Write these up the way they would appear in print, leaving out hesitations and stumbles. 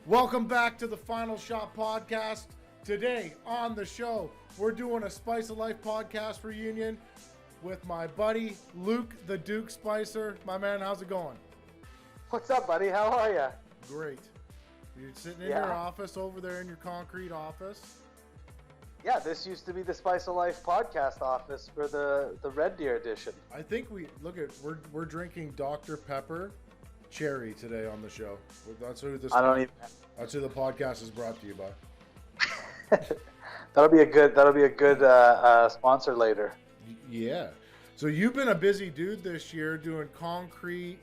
Welcome back to the Final Shot Podcast. Today on the show, we're doing a Spice of Life podcast reunion with my buddy Luke the Duke Spicer. My man, how's it going? What's up, buddy? How are you? Great. You're sitting in your office over there in your concrete office. Yeah, this used to be the Spice of Life podcast office for the Red Deer edition. I think we're drinking Dr. Pepper Cherry today on the show. That's who the podcast is brought to you by. That'll be a good sponsor later. Yeah. So you've been a busy dude this year doing concrete,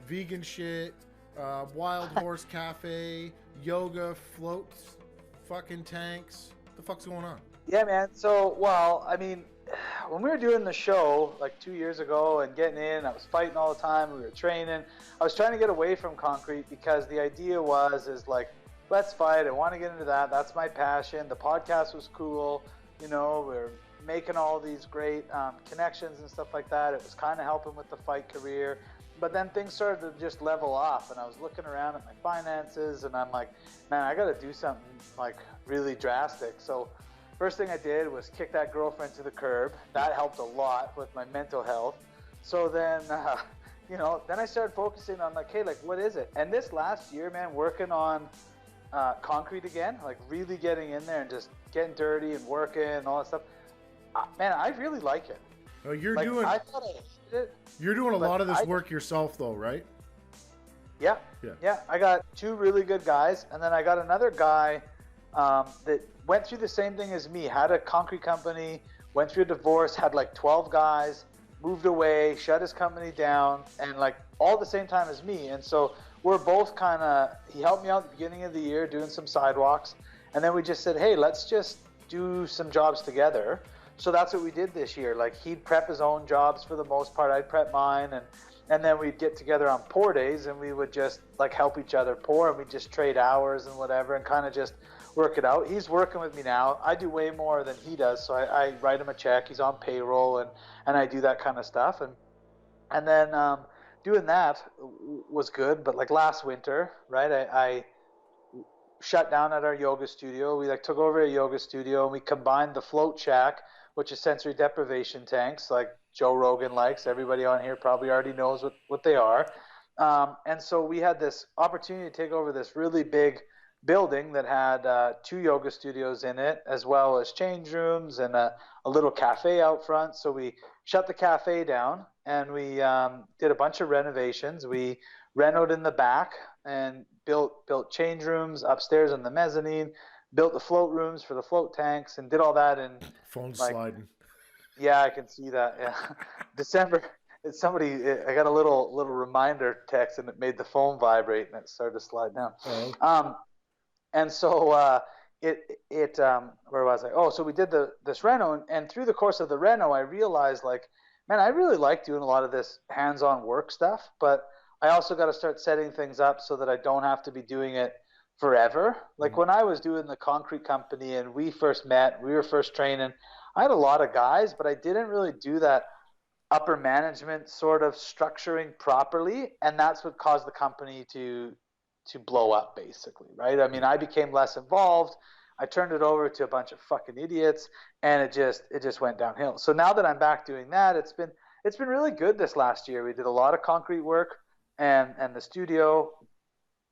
vegan shit, Wild Horse Cafe, yoga, floats, fucking tanks. What the fuck's going on? Yeah, man. So, when we were doing the show like 2 years ago and getting in, I was fighting all the time. We were training. I was trying to get away from concrete because the idea is let's fight. I want to get into that. That's my passion. The podcast was cool. You know, we're making all these great connections and stuff like that. It was kind of helping with the fight career. But then things started to just level off, and I was looking around at my finances, and I'm like, man, I got to do something like really drastic. So first thing I did was kick that girlfriend to the curb. That helped a lot with my mental health. So then, then I started focusing on like, hey, like, what is it? And this last year, man, working on concrete again, like really getting in there and just getting dirty and working and all that stuff. Man, I really like it. Oh, I thought I hated it. You're doing a lot of this work yourself, though, right? Yeah. I got two really good guys, and then I got another guy that went through the same thing as me, had a concrete company, went through a divorce, had like 12 guys, moved away, shut his company down, and like all at the same time as me. And so we're both he helped me out at the beginning of the year doing some sidewalks, and then we just said, hey, let's just do some jobs together. So that's what we did this year. Like, he'd prep his own jobs for the most part, I'd prep mine, and then we'd get together on pour days, and we would just like help each other pour, and we'd just trade hours and whatever, and kind of just work it out. He's working with me now. I do way more than he does, so I write him a check. He's on payroll, and I do that kind of stuff, and then doing that was good. But like last winter, right, I shut down at our yoga studio. We like took over a yoga studio, and we combined the Float Shack, which is sensory deprivation tanks, like Joe Rogan likes. Everybody on here probably already knows what they are. And so we had this opportunity to take over this really big building that had two yoga studios in it, as well as change rooms and a little cafe out front. So we shut the cafe down, and we did a bunch of renovations. We renoed in the back and built change rooms upstairs in the mezzanine, built the float rooms for the float tanks, and did all that in phone sliding. Yeah, I can see that. Yeah, December. I got a little reminder text, and it made the phone vibrate, and it started to slide down. Oh. And so where was I? Oh, so we did this reno, and through the course of the reno, I realized like, man, I really like doing a lot of this hands-on work stuff, but I also got to start setting things up so that I don't have to be doing it forever. Like when I was doing the concrete company and we first met, we were first training, I had a lot of guys, but I didn't really do that upper management sort of structuring properly, and that's what caused the company to blow up, basically, right? I mean, I became less involved. I turned it over to a bunch of fucking idiots, and it just went downhill. So now that I'm back doing that, it's been really good this last year. We did a lot of concrete work and the studio,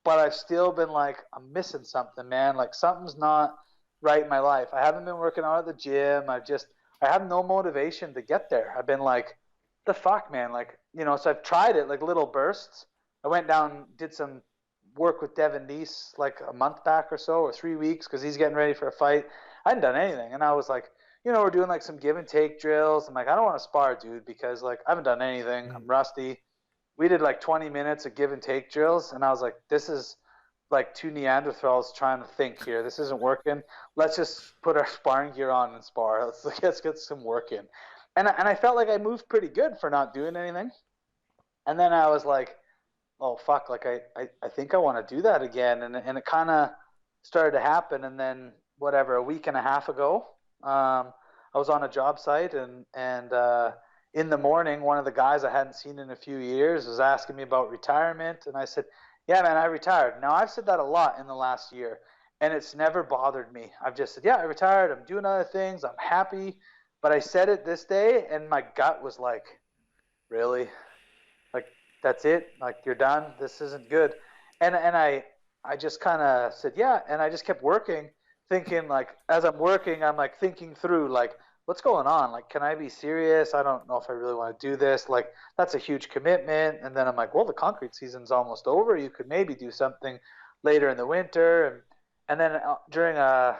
but I've still been like, I'm missing something, man. Like something's not right in my life. I haven't been working out at the gym. I have no motivation to get there. I've been like, the fuck, man? Like, so I've tried it like little bursts. I went down, did some work with Devin Neese like a month back or so, or 3 weeks, because he's getting ready for a fight. I hadn't done anything, and I was like, we're doing like some give and take drills. I'm like, I don't want to spar, dude, because like I haven't done anything. I'm rusty. We did like 20 minutes of give and take drills, and I was like, this is like two Neanderthals trying to think here. This isn't working. Let's just put our sparring gear on and spar. Let's get some work in. And I felt like I moved pretty good for not doing anything. And then I was like, oh fuck, like I think I want to do that again. And it kind of started to happen. And then a week and a half ago, I was on a job site, and in the morning, one of the guys I hadn't seen in a few years was asking me about retirement. And I said, Yeah, man, I retired. Now, I've said that a lot in the last year, and it's never bothered me. I've just said, yeah, I retired. I'm doing other things. I'm happy. But I said it this day, and my gut was like, really? Like, that's it? Like, you're done? This isn't good. And I just kind of said, yeah. And I just kept working, thinking, like, as I'm working, I'm like thinking through, like, what's going on? Like, can I be serious? I don't know if I really want to do this. Like, that's a huge commitment. And then I'm like, well, the concrete season's almost over. You could maybe do something later in the winter. And then during a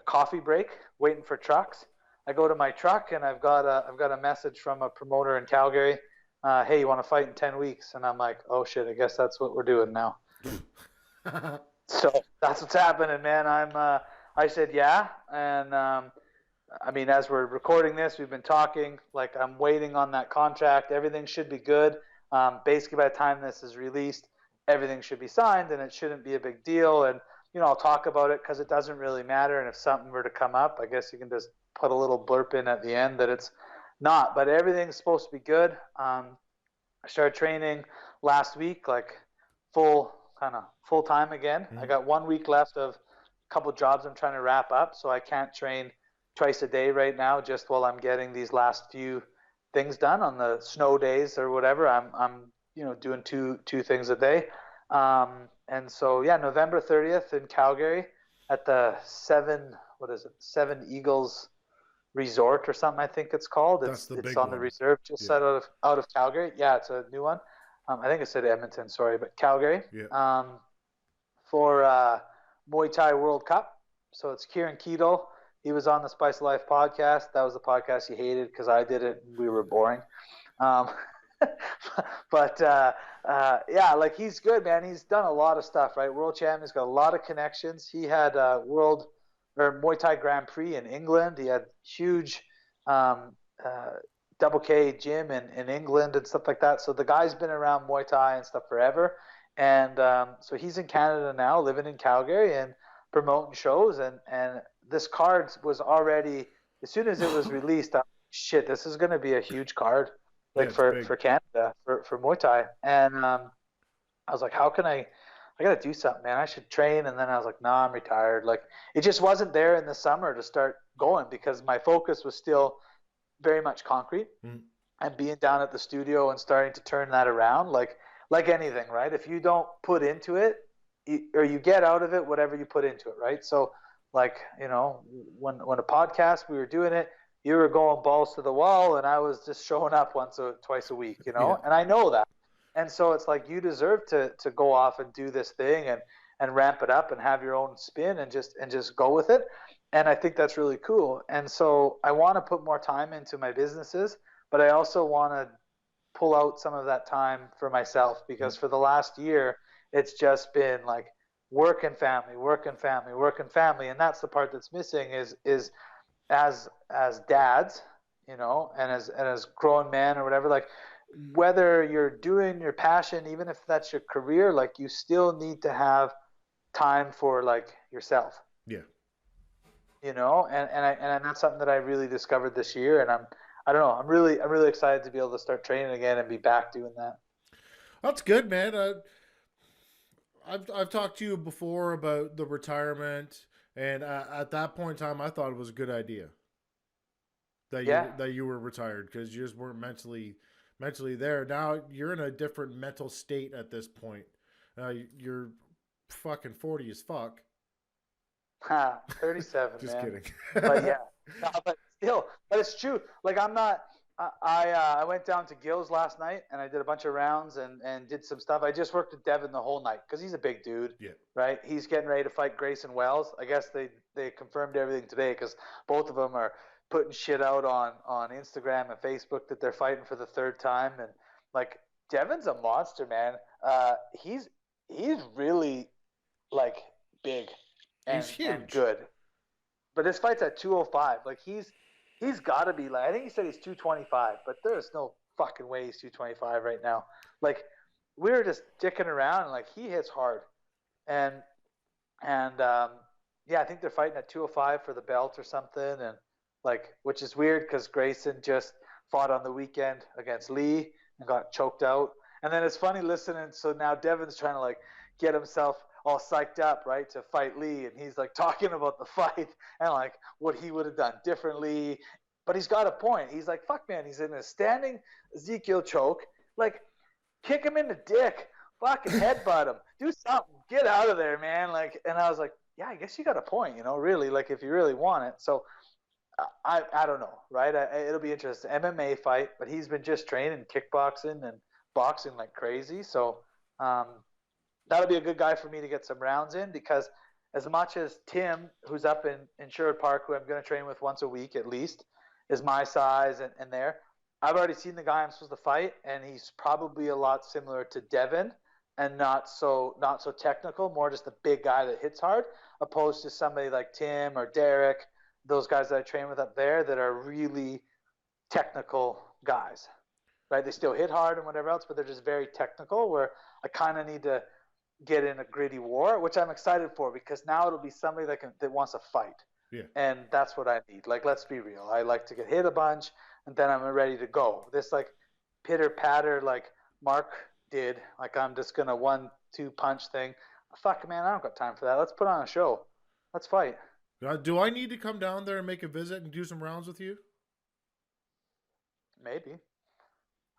coffee break, waiting for trucks, I go to my truck and I've got a message from a promoter in Calgary. Hey, you want to fight in 10 weeks? And I'm like, oh shit, I guess that's what we're doing now. So that's what's happening, man. I said yeah, and I mean, as we're recording this, we've been talking. Like, I'm waiting on that contract. Everything should be good. Basically, by the time this is released, everything should be signed, and it shouldn't be a big deal. And I'll talk about it because it doesn't really matter. And if something were to come up, I guess you can just put a little blurb in at the end that it's not. But everything's supposed to be good. I started training last week, like full time again. Mm-hmm. I got 1 week left of a couple of jobs I'm trying to wrap up, so I can't train twice a day right now, just while I'm getting these last few things done on the snow days or whatever. I'm doing two things a day. And so yeah, November 30th in Calgary at the Seven Eagles Resort or something, I think it's called. It's on the reserve just out of Calgary. Yeah, it's a new one. I think it said Edmonton, sorry, but Calgary. Yeah. For Muay Thai World Cup. So it's Kieran Keto. He was on the Spice of Life podcast. That was the podcast he hated because I did it and we were boring. But yeah, like, he's good, man. He's done a lot of stuff, right? World champion. He's got a lot of connections. He had Muay Thai Grand Prix in England. He had huge Double K gym in England and stuff like that. So the guy's been around Muay Thai and stuff forever. And so he's in Canada now, living in Calgary and promoting shows. And this card was already, as soon as it was released, I'm like, shit, this is going to be a huge card, like, for Canada, for Muay Thai. And I was like, how can I got to do something, man. I should train. And then I was like, nah, I'm retired. Like, it just wasn't there in the summer to start going because my focus was still very much concrete and being down at the studio and starting to turn that around. Like anything, right? If you don't put into it, or you get out of it whatever you put into it, right? So, like, when a podcast, we were doing it, you were going balls to the wall, and I was just showing up once or twice a week, Yeah. And I know that. And so it's like, you deserve to go off and do this thing and ramp it up and have your own spin and just go with it. And I think that's really cool. And so I want to put more time into my businesses, but I also want to pull out some of that time for myself, because for the last year, it's just been like work and family, work and family, work and family. And that's the part that's missing is as dads, and as grown men or whatever, like, whether you're doing your passion, even if that's your career, like, you still need to have time for, like, yourself. Yeah. And that's something that I really discovered this year, and I don't know, I'm really excited to be able to start training again and be back doing that. That's good, man. I've talked to you before about the retirement, and at that point in time, I thought it was a good idea that you were retired, because you just weren't mentally there. Now you're in a different mental state at this point. You're fucking 40 as fuck. 37. Just man. Kidding. But yeah, no, but it's true. Like, I'm not. I went down to Gills last night and I did a bunch of rounds and did some stuff. I just worked with Devin the whole night because he's a big dude. Yeah. Right. He's getting ready to fight Grayson Wells. I guess they confirmed everything today because both of them are putting shit out on Instagram and Facebook that they're fighting for the third time. And, like, Devin's a monster, man. He's really, like, big and, he's huge. And good. But this fight's at 205. Like, he's got to be, like, I think he said he's 225, but there's no fucking way he's 225 right now. Like, we were just dicking around, and, like, he hits hard. And yeah, I think they're fighting at 205 for the belt or something. And, like, which is weird because Grayson just fought on the weekend against Lee and got choked out. And then it's funny listening. So now Devin's trying to like get himself all psyched up, right, to fight Lee, and he's like talking about the fight and like what he would have done differently. But he's got a point. He's like, fuck, man, he's in a standing Ezekiel choke. Like, kick him in the dick, fucking headbutt him, do something, get out of there, man. Like, and I was like, yeah, I guess you got a point, really, like if you really want it. So I don't know, right? It'll be interesting. MMA fight, but he's been just training kickboxing and boxing like crazy. So that'll be a good guy for me to get some rounds in, because as much as Tim, who's up in Sherwood Park, who I'm going to train with once a week at least, is my size and there, I've already seen the guy I'm supposed to fight, and he's probably a lot similar to Devin, and not so technical, more just a big guy that hits hard, opposed to somebody like Tim or Derek, those guys that I train with up there that are really technical guys, right? They still hit hard and whatever else, but they're just very technical, where I kind of need to get in a gritty war, which I'm excited for, because now it'll be somebody that wants to fight. Yeah. And that's what I need. Like, let's be real. I like to get hit a bunch, and then I'm ready to go. This like pitter patter like Mark did, like I'm just gonna 1-2 punch thing. Fuck, man, I don't got time for that. Let's put on a show. Let's fight. Do I need to come down there and make a visit and do some rounds with you? Maybe.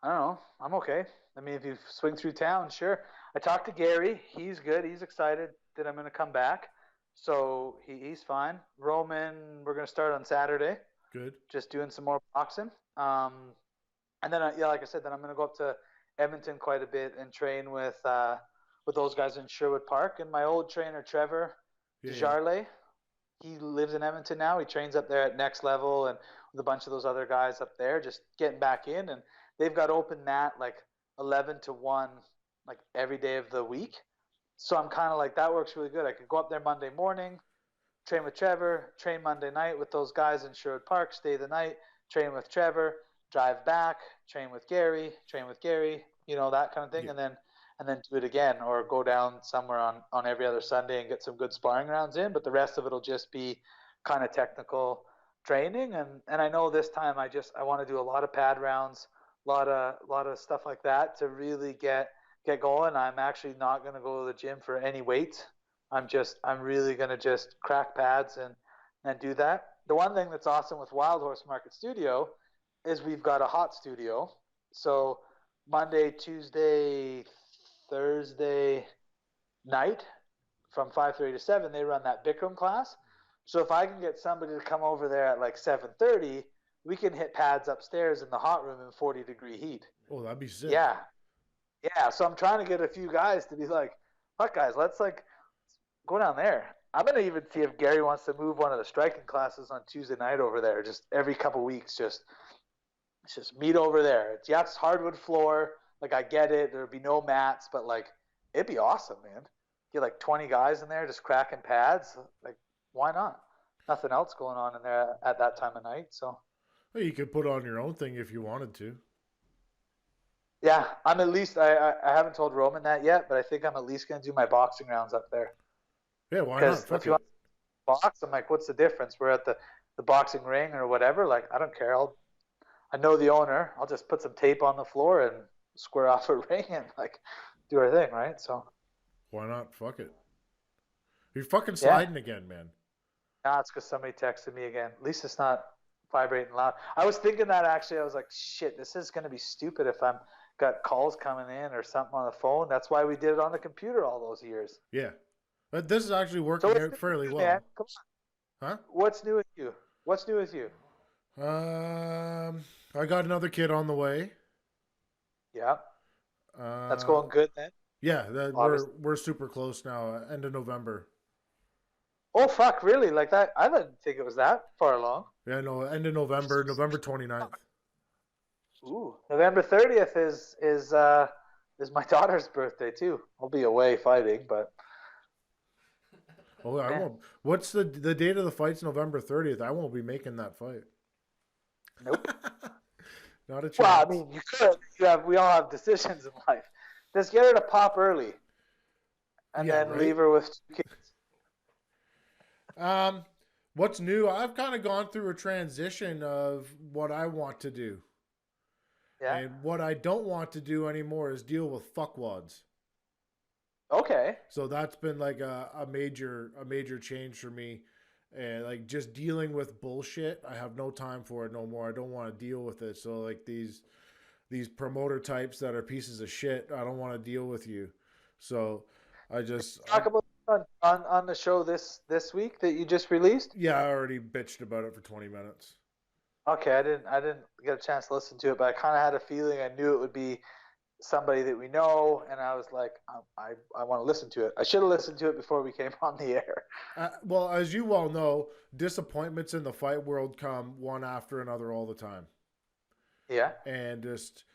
I don't know. I'm okay. I mean, if you swing through town, sure. I talked to Gary. He's good. He's excited that I'm going to come back. So he's fine. Roman, we're going to start on Saturday. Good. Just doing some more boxing. And then, like I said, then I'm going to go up to Edmonton quite a bit and train with those guys in Sherwood Park. And my old trainer, Trevor Desjardins, he lives in Edmonton now. He trains up there at Next Level and with a bunch of those other guys up there, just getting back in. And they've got open mat like 11 to 1 like every day of the week. So I'm kind of like, that works really good. I could go up there Monday morning, train with Trevor, train Monday night with those guys in Sherwood Park, stay the night, train with Trevor, drive back, train with Gary, that kind of thing. Yeah. And then do it again, or go down somewhere on every other Sunday and get some good sparring rounds in. But the rest of it will just be kind of technical training. And I know this time I want to do a lot of pad rounds, a lot of stuff like that to really get going. I'm actually not going to go to the gym for any weight. I'm really going to just crack pads and do that. The one thing that's awesome with Wild Horse Market Studio is we've got a hot studio. So Monday, Tuesday, Thursday night from 5:30 to 7, they run that Bikram class. So if I can get somebody to come over there at like 7:30, we can hit pads upstairs in the hot room in 40-degree heat. Oh, that'd be sick. Yeah. So I'm trying to get a few guys to be like, fuck guys, let's like go down there. I'm going to even see if Gary wants to move one of the striking classes on Tuesday night over there, just every couple weeks, just meet over there. It's hardwood floor. Like, I get it. There'd be no mats, but like, it'd be awesome, man. Get like 20 guys in there just cracking pads. Like, why not? Nothing else going on in there at that time of night. So, well, you could put on your own thing if you wanted to. Yeah, I'm at least, I haven't told Roman that yet, but I think I'm at least going to do my boxing rounds up there. Yeah, why not? Because if you want to box, I'm like, what's the difference? We're at the boxing ring or whatever. Like, I don't care. I know the owner. I'll just put some tape on the floor and square off a ring and like do our thing, right? So why not? Fuck it. You're fucking sliding again, man. Nah, it's because somebody texted me again. At least it's not vibrating loud. I was thinking that actually. I was like, shit, this is going to be stupid if I'm got calls coming in or something on the phone. That's why we did it on the computer all those years. Yeah. But this is actually working out fairly well. Man? Come on. Huh? What's new with you? I got another kid on the way. Yeah. That's going good then? Yeah, we're super close now, end of November. Oh, fuck, really? Like that? I didn't think it was that far along. Yeah, no, end of November, November 29th. Ooh, November 30th is my daughter's birthday too. I'll be away fighting, but oh, I won't. What's the date of the fight's November 30th? I won't be making that fight. Nope. Not a chance. Well, I mean, you could. We all have decisions in life. Just get her to pop early, and then leave her with 2 kids. What's new? I've kind of gone through a transition of what I want to do. Yeah. And what I don't want to do anymore is deal with fuckwads. Okay. So that's been like a major change for me. And like just dealing with bullshit, I have no time for it no more. I don't want to deal with it. So like these promoter types that are pieces of shit, I don't want to deal with you. So I Talk about on the show this week that you just released. yeah, I already bitched about it for 20 minutes. Okay, I didn't get a chance to listen to it, but I kind of had a feeling. I knew it would be somebody that we know, and I was like, I want to listen to it. I should have listened to it before we came on the air. Well, as you well know, disappointments in the fight world come one after another all the time. Yeah. And just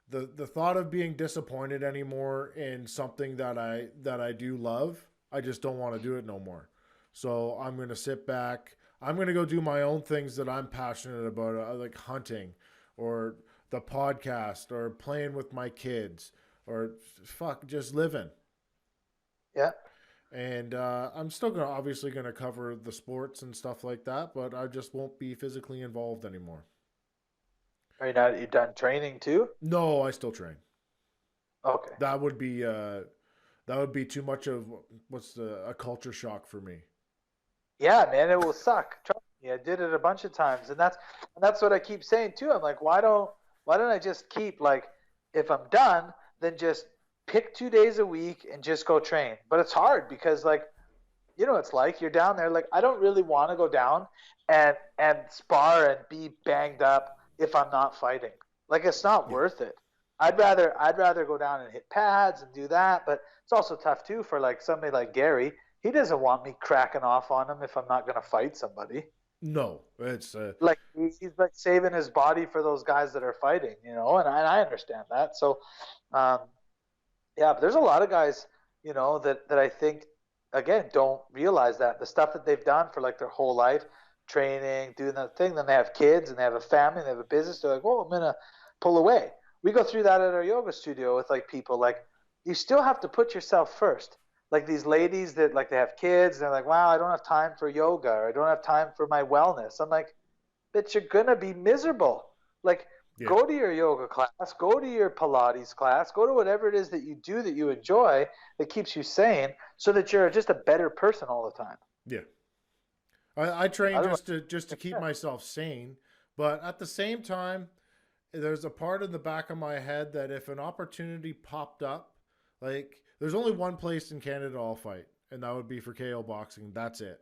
the thought of being disappointed anymore in something that I do love, I just don't want to do it no more. So I'm gonna sit back. I'm gonna go do my own things that I'm passionate about, like hunting, or the podcast, or playing with my kids, or fuck, just living. Yeah. And I'm still gonna obviously gonna cover the sports and stuff like that, but I just won't be physically involved anymore. Are you not? You done training too? No, I still train. Okay. That would be too much of a culture shock for me. Yeah, man, it will suck. Trust me, I did it a bunch of times, and that's what I keep saying too. I'm like, why don't I just keep like, if I'm done, then just pick 2 days a week and just go train. But it's hard because like, it's like you're down there. Like, I don't really want to go down and spar and be banged up if I'm not fighting. Like, it's not Yeah. worth it. I'd rather go down and hit pads and do that. But it's also tough too for like somebody like Gary. He doesn't want me cracking off on him if I'm not going to fight somebody. No, it's Like he's like saving his body for those guys that are fighting, and I understand that. So, um, yeah, but there's a lot of guys, that I think again don't realize that the stuff that they've done for like their whole life, training, doing that thing, then they have kids and they have a family, and they have a business. They're like, well, I'm gonna pull away. We go through that at our yoga studio with like people like you still have to put yourself first. Like these ladies that like they have kids, and they're like, wow, I don't have time for yoga, or I don't have time for my wellness. I'm like, that you're gonna be miserable. Like, yeah. go to your yoga class, go to your Pilates class, go to whatever it is that you do that you enjoy that keeps you sane, so that you're just a better person all the time. Yeah. I train Otherwise, just to keep myself sane, but at the same time, there's a part in the back of my head that if an opportunity popped up, like there's only one place in Canada I'll fight, and that would be for KO Boxing. That's it.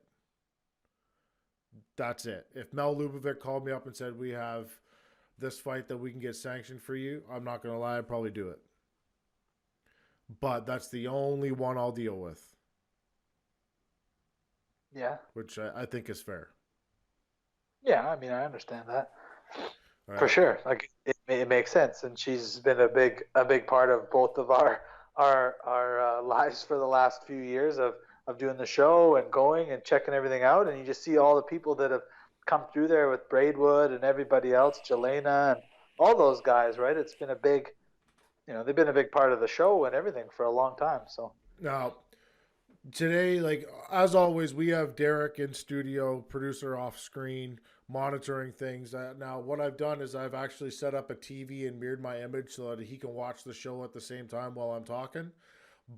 That's it. If Mel Lubovic called me up and said we have this fight that we can get sanctioned for you, I'm not gonna lie, I'd probably do it. But that's the only one I'll deal with, yeah, which I think is fair. yeah. I mean, I understand that All for right. sure. Like, it makes sense, and she's been a big part of both of our lives for the last few years of doing the show and going and checking everything out. And you just see all the people that have come through there with Braidwood and everybody else, Jelena and all those guys, right? It's been a big, they've been a big part of the show and everything for a long time. So, Now today, like as always, we have Derek in studio, producer off screen, monitoring things. Now, what I've done is I've actually set up a TV and mirrored my image so that he can watch the show at the same time while I'm talking.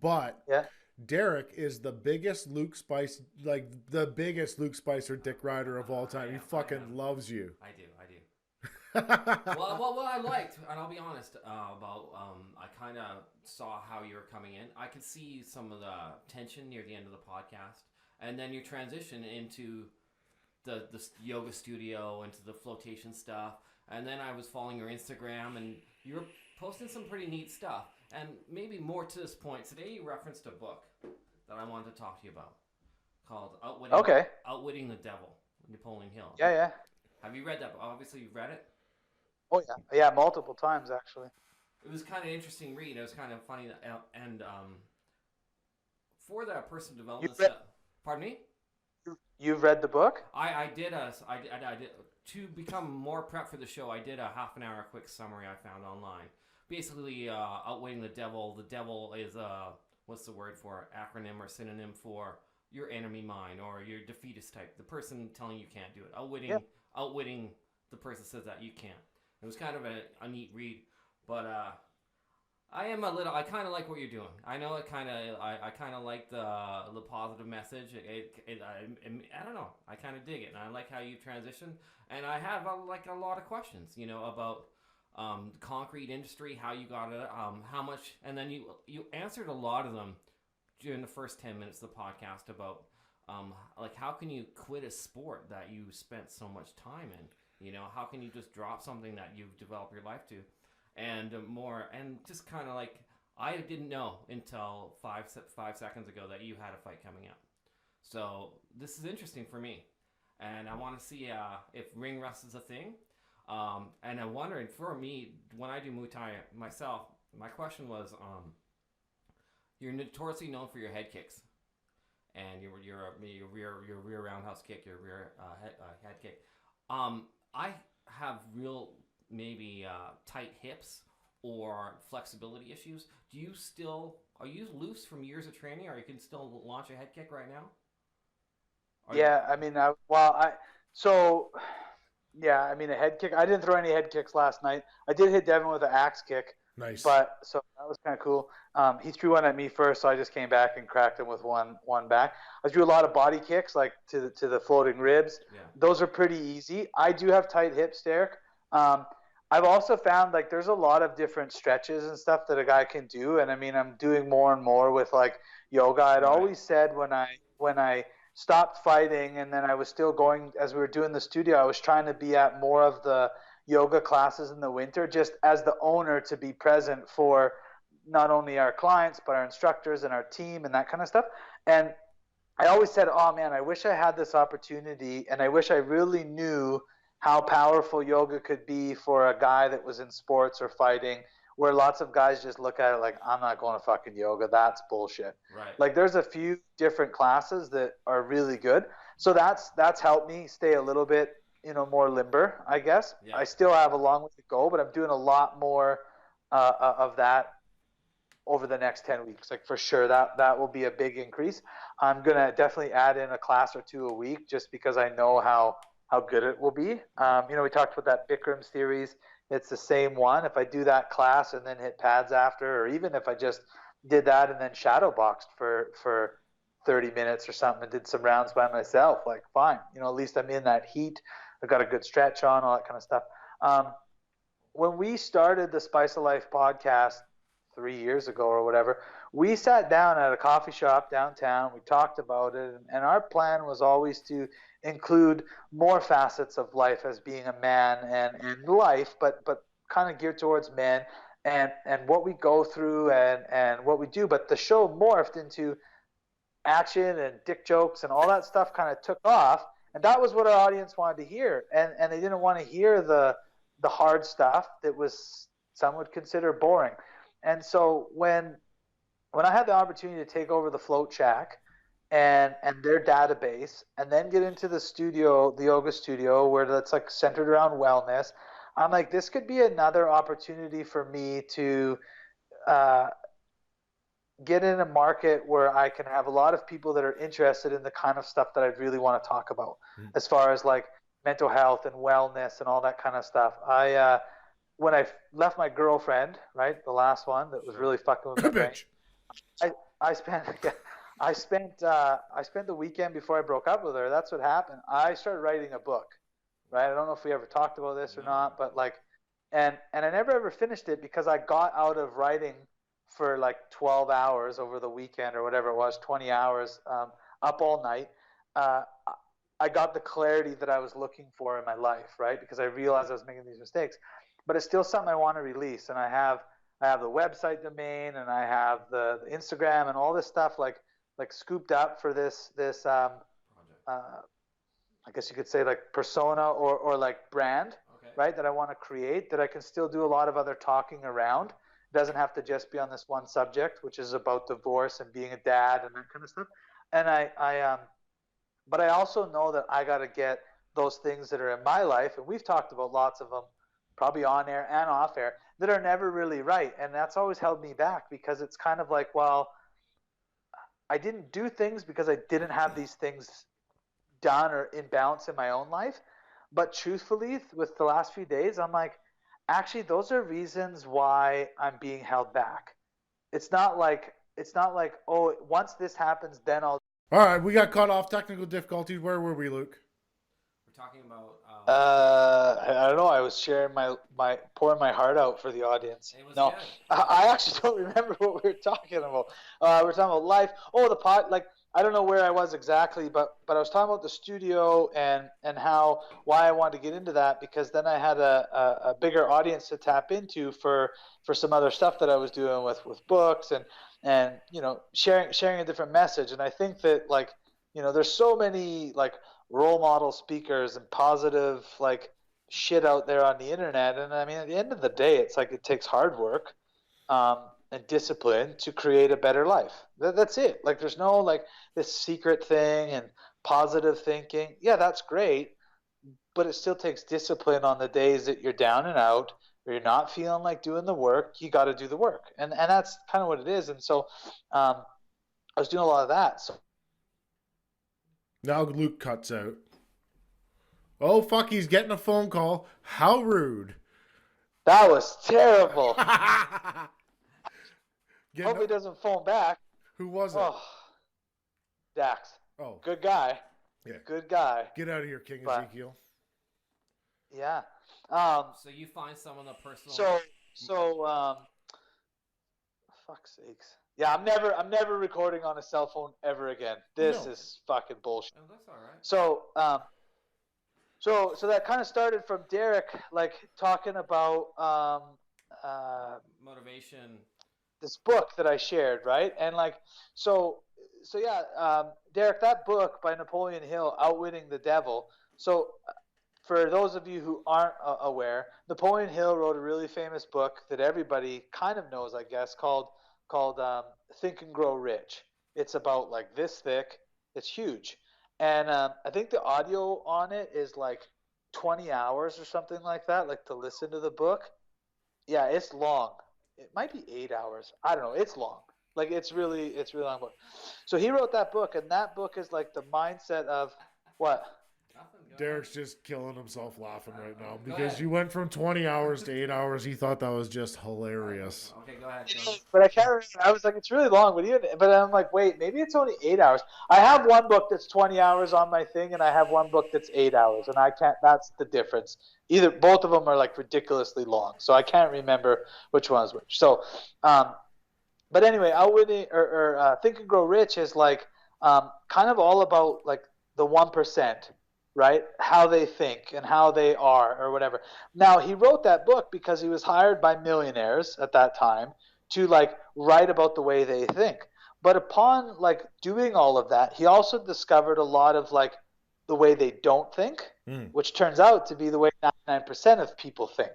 But yeah. Derek is the biggest Luke Spice, like the biggest Luke Spicer dick rider of all time. He fucking loves you. I do. Well, what I liked, and I'll be honest about, I kind of saw how you were coming in. I could see some of the tension near the end of the podcast, and then you transition into the yoga studio, into the flotation stuff, and then I was following your Instagram, and you were posting some pretty neat stuff. And maybe more to this point, today you referenced a book that I wanted to talk to you about called Okay. Outwitting the Devil, Napoleon Hill. Yeah, yeah. Have you read that? Obviously, you've read it. Oh yeah, yeah, multiple times actually. It was kind of interesting read. It was kind of funny, and for that personal You development read, stuff. Pardon me. you've read the book? I did I did to become more prep for the show. I did a half an hour quick summary I found online. Basically, outwitting the devil. The devil is what's the word for acronym or synonym for your enemy mind or your defeatist type. The person telling you can't do it. Yeah. Outwitting the person says that you can't. It was kind of a neat read. But I am a little. I kind of like what you're doing. I know it kind of. I kind of like the positive message. I don't know. I kind of dig it, and I like how you transition. And I have like a lot of questions, about the concrete industry, how you got it, how much, and then you answered a lot of them during the first 10 minutes of the podcast about like how can you quit a sport that you spent so much time in? How can you just drop something that you've developed your life to? And and just kind of like, I didn't know until five seconds ago that you had a fight coming up. So this is interesting for me, and I want to see if ring rust is a thing. And I'm wondering, for me, when I do Muay Thai myself, my question was, you're notoriously known for your head kicks, and your rear roundhouse kick, your rear head kick. I have real maybe tight hips or flexibility issues. Are you loose from years of training, or you can still launch a head kick right now? I mean, a head kick. I didn't throw any head kicks last night. I did hit Devin with an axe kick. Nice. But so that was kind of cool. He threw one at me first, so I just came back and cracked him with one back. I threw a lot of body kicks, like to the floating ribs. Yeah. Those are pretty easy. I do have tight hips, Derek. I've also found like there's a lot of different stretches and stuff that a guy can do, and I mean I'm doing more and more with like yoga. I'd always said when I stopped fighting and then I was still going as we were doing the studio, I was trying to be at more of the yoga classes in the winter, just as the owner, to be present for not only our clients but our instructors and our team and that kind of stuff. And I always said, oh man, I wish I had this opportunity, and I wish I really knew how powerful yoga could be for a guy that was in sports or fighting, where lots of guys just look at it like, I'm not going to fucking yoga. That's bullshit. Right. Like there's a few different classes that are really good. So that's helped me stay a little bit, more limber, I guess. Yeah. I still have a long way to go, but I'm doing a lot more of that over the next 10 weeks. Like for sure, that will be a big increase. I'm going to definitely add in a class or two a week just because I know how good it will be. We talked about that Bikram series. It's the same one. If I do that class and then hit pads after, or even if I just did that and then shadow boxed for 30 minutes or something and did some rounds by myself, like fine. At least I'm in that heat. I've got a good stretch on, all that kind of stuff. When we started the Spice of Life podcast 3 years ago or whatever, we sat down at a coffee shop downtown. We talked about it, and our plan was always to include more facets of life as being a man and life, but kind of geared towards men and what we go through and what we do. But the show morphed into action and dick jokes and all that stuff kind of took off, and that was what our audience wanted to hear. And they didn't want to hear the hard stuff that was, some would consider, boring. And so when I had the opportunity to take over the Float Shack and their database, and then get into the studio, the yoga studio, where that's like centered around wellness, I'm like, this could be another opportunity for me to get in a market where I can have a lot of people that are interested in the kind of stuff that I really want to talk about, as far as like mental health and wellness and all that kind of stuff. When I left my girlfriend, right, the last one that was really fucking with my brain, I spent the weekend before I broke up with her. That's what happened. I started writing a book, right? I don't know if we ever talked about this or not, but like, and I never ever finished it because I got out of writing for like 12 hours over the weekend or whatever it was, 20 hours, up all night. I got the clarity that I was looking for in my life, right? Because I realized I was making these mistakes, but it's still something I want to release. And I have the website domain, and I have the Instagram and all this stuff like scooped up for this I guess you could say like persona or like brand, okay, right? That I want to create, that I can still do a lot of other talking around. It doesn't have to just be on this one subject, which is about divorce and being a dad and that kind of stuff. And but I also know that I got to get those things that are in my life, and we've talked about lots of them, probably on air and off air, that are never really right. And that's always held me back, because it's kind of like, well, I didn't do things because I didn't have these things done or in balance in my own life. But truthfully, with the last few days, I'm like, actually, those are reasons why I'm being held back. It's not like, oh, once this happens, then I'll. All right, we got caught off technical difficulties. Where were we, Luke? We're talking about. I don't know. I was sharing my pouring my heart out for the audience. It was No, good. I actually don't remember what we were talking about. We're talking about life. Oh, the pot. Like, I don't know where I was exactly, but I was talking about the studio and how why I wanted to get into that, because then I had a bigger audience to tap into for some other stuff that I was doing with books and sharing a different message. And I think that, like, there's so many like role model speakers and positive like shit out there on the internet. And I mean, at the end of the day, it's like it takes hard work and discipline to create a better life. That's it. Like, there's no like this secret thing and positive thinking. Yeah, that's great, but it still takes discipline on the days that you're down and out or you're not feeling like doing the work. You got to do the work, and that's kind of what it is. And so I was doing a lot of that. So Now Luke cuts out. Oh, fuck, he's getting a phone call. How rude. that was terrible. Getting Hope he doesn't phone back. Who was it? Oh, Dax. Oh, Good guy. Yeah. Good guy. Get out of here, King But- Ezekiel. Yeah. So you find someone a personal. Fuck's sakes. Yeah, I'm never recording on a cell phone ever again. This No. is fucking bullshit. Oh, that's all right. So that kind of started from Derek, like, talking about Motivation. this book that I shared, right? And like, so yeah, Derek, that book by Napoleon Hill, Outwitting the Devil. So for those of you who aren't aware, Napoleon Hill wrote a really famous book that everybody kind of knows, I guess, called Think and Grow Rich. It's about like this thick. It's huge. And I think the audio on it is like 20 hours or something like that, like to listen to the book. Yeah, it's long. It might be 8 hours. I don't know. It's long. Like, it's really long book. So he wrote that book, and that book is like the mindset of what? Nothing. Go Derek's just killing himself laughing right now Go because ahead. you went from 20 hours to 8 hours. He thought that was just hilarious. Okay, go ahead. Go. But I can't remember. I was like, it's really long. But I'm like, wait, maybe it's only 8 hours. I have one book that's 20 hours on my thing, and I have one book that's 8 hours, and I can't. That's the difference. Both of them are like ridiculously long, so I can't remember which one is which. So, but anyway, Outwitting or Think and Grow Rich is like kind of all about like the 1%, right? How they think and how they are or whatever. Now, he wrote that book because he was hired by millionaires at that time to like write about the way they think. But upon like doing all of that, he also discovered a lot of like the way they don't think, which turns out to be the way 99% of people think,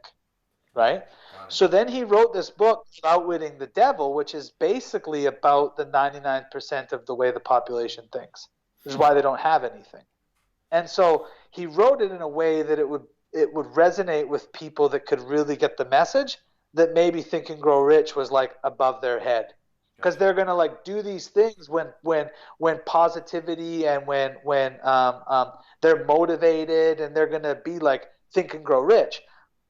right? So then he wrote this book, Outwitting the Devil, which is basically about the 99% of the way the population thinks. This is why they don't have anything. And so he wrote it in a way that it would resonate with people that could really get the message, that maybe Think and Grow Rich was like above their head. Because they're gonna like do these things when positivity and when they're motivated, and they're gonna be like Think and Grow Rich.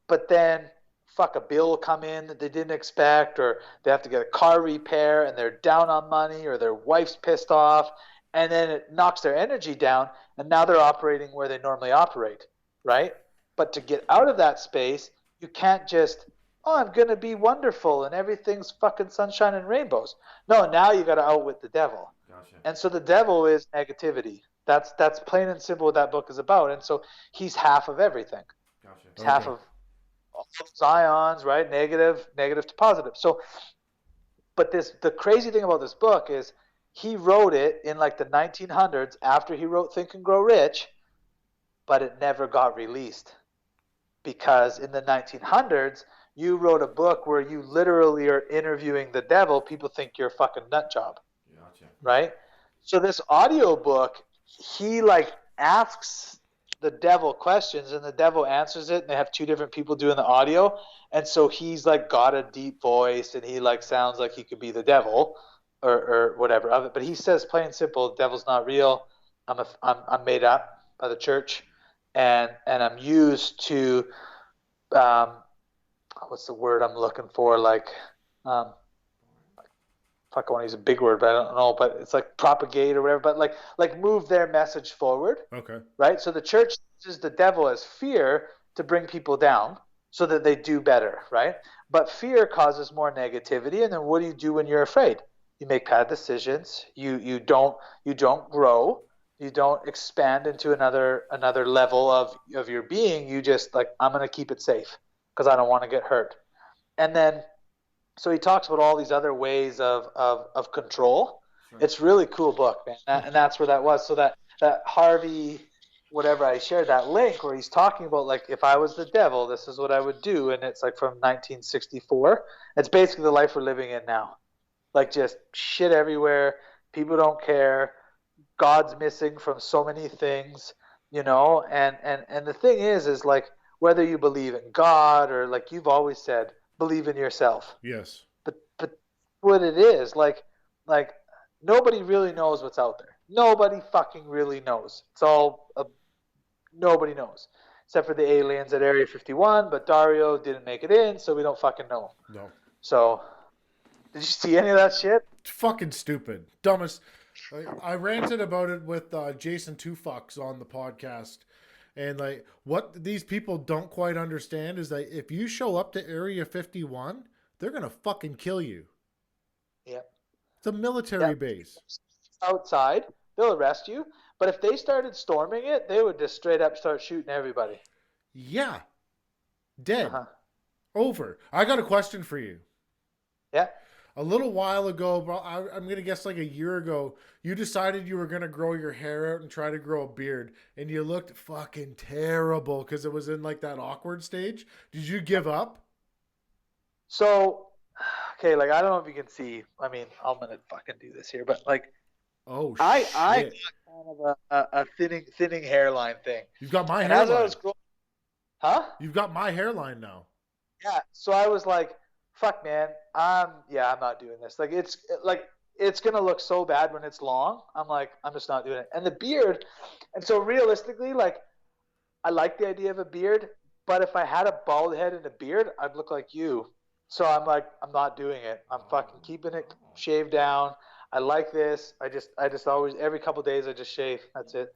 But then a bill will come in that they didn't expect, or they have to get a car repair and they're down on money, or their wife's pissed off, and then it knocks their energy down, and now they're operating where they normally operate, right? But to get out of that space, you can't just, oh, I'm going to be wonderful and everything's fucking sunshine and rainbows. No, now you got to outwit the devil. Gotcha. And so the devil is negativity. That's plain and simple what that book is about. And so he's half of everything. Gotcha. He's half of all those ions, right? Negative to positive. So, but the crazy thing about this book is he wrote it in like the 1900s after he wrote Think and Grow Rich, but it never got released. Because in the 1900s, you wrote a book where you literally are interviewing the devil. People think you're a fucking nut job. Gotcha. Right? So this audio book, he like asks the devil questions and the devil answers it, and they have two different people doing the audio. And so he's like got a deep voice and he like sounds like he could be the devil or whatever of it. But he says plain and simple, the devil's not real. I'm made up by the church, and I'm used to what's the word I'm looking for? Like, fuck, I want to use a big word, but I don't know. But it's like propagate or whatever. But like move their message forward. Okay. Right. So the church uses the devil as fear to bring people down so that they do better. Right. But fear causes more negativity. And then what do you do when you're afraid? You make bad decisions. You don't grow. You don't expand into another level of your being. You just like, I'm going to keep it safe because I don't want to get hurt. And then, so he talks about all these other ways of control. Sure. It's a really cool book, man. And that's where that was. So that Harvey, whatever, I shared that link where he's talking about, like, if I was the devil, this is what I would do. And it's like from 1964. It's basically the life we're living in now. Like, just shit everywhere. People don't care. God's missing from so many things, you know. And the thing is like, whether you believe in God or, like you've always said, believe in yourself. Yes. But what it is, like nobody really knows what's out there. Nobody fucking really knows. It's all nobody knows, except for the aliens at Area 51. But Dario didn't make it in, so we don't fucking know. No. So, did you see any of that shit? It's fucking stupid, dumbest. I ranted about it with Jason Two Fucks on the podcast. And like, what these people don't quite understand is that if you show up to Area 51, they're going to fucking kill you. Yep. It's a military base. Outside, they'll arrest you. But if they started storming it, they would just straight up start shooting everybody. Yeah. Dead. Over. I got a question for you. Yeah. A little while ago, I'm going to guess like a year ago, you decided you were going to grow your hair out and try to grow a beard. And you looked fucking terrible because it was in like that awkward stage. Did you give up? So, okay, like, I don't know if you can see. I mean, I'm going to fucking do this here. But like, oh, I shit. got kind of a thinning hairline thing. You've got my and hairline. As I was growing, huh? You've got my hairline now. Yeah. So I was like, fuck, man, I'm not doing this. Like, it's gonna look so bad when it's long. I'm like, I'm just not doing it. And the beard, and so realistically, like, I like the idea of a beard, but if I had a bald head and a beard, I'd look like you. So I'm like, I'm not doing it. I'm fucking keeping it shaved down. I like this. I just always, every couple of days, I just shave. That's it.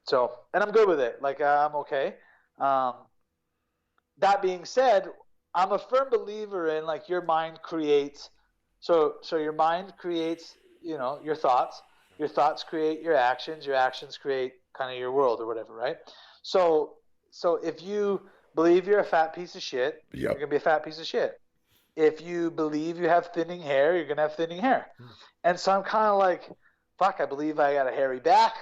So, and I'm good with it. Like, I'm okay. That being said, I'm a firm believer in, like, your mind creates. So your mind creates, you know, your thoughts. Your thoughts create your actions. Your actions create kind of your world or whatever, right? So if you believe you're a fat piece of shit, you're gonna be a fat piece of shit. If you believe you have thinning hair, you're gonna have thinning hair. And so I'm kind of like, fuck, I believe I got a hairy back.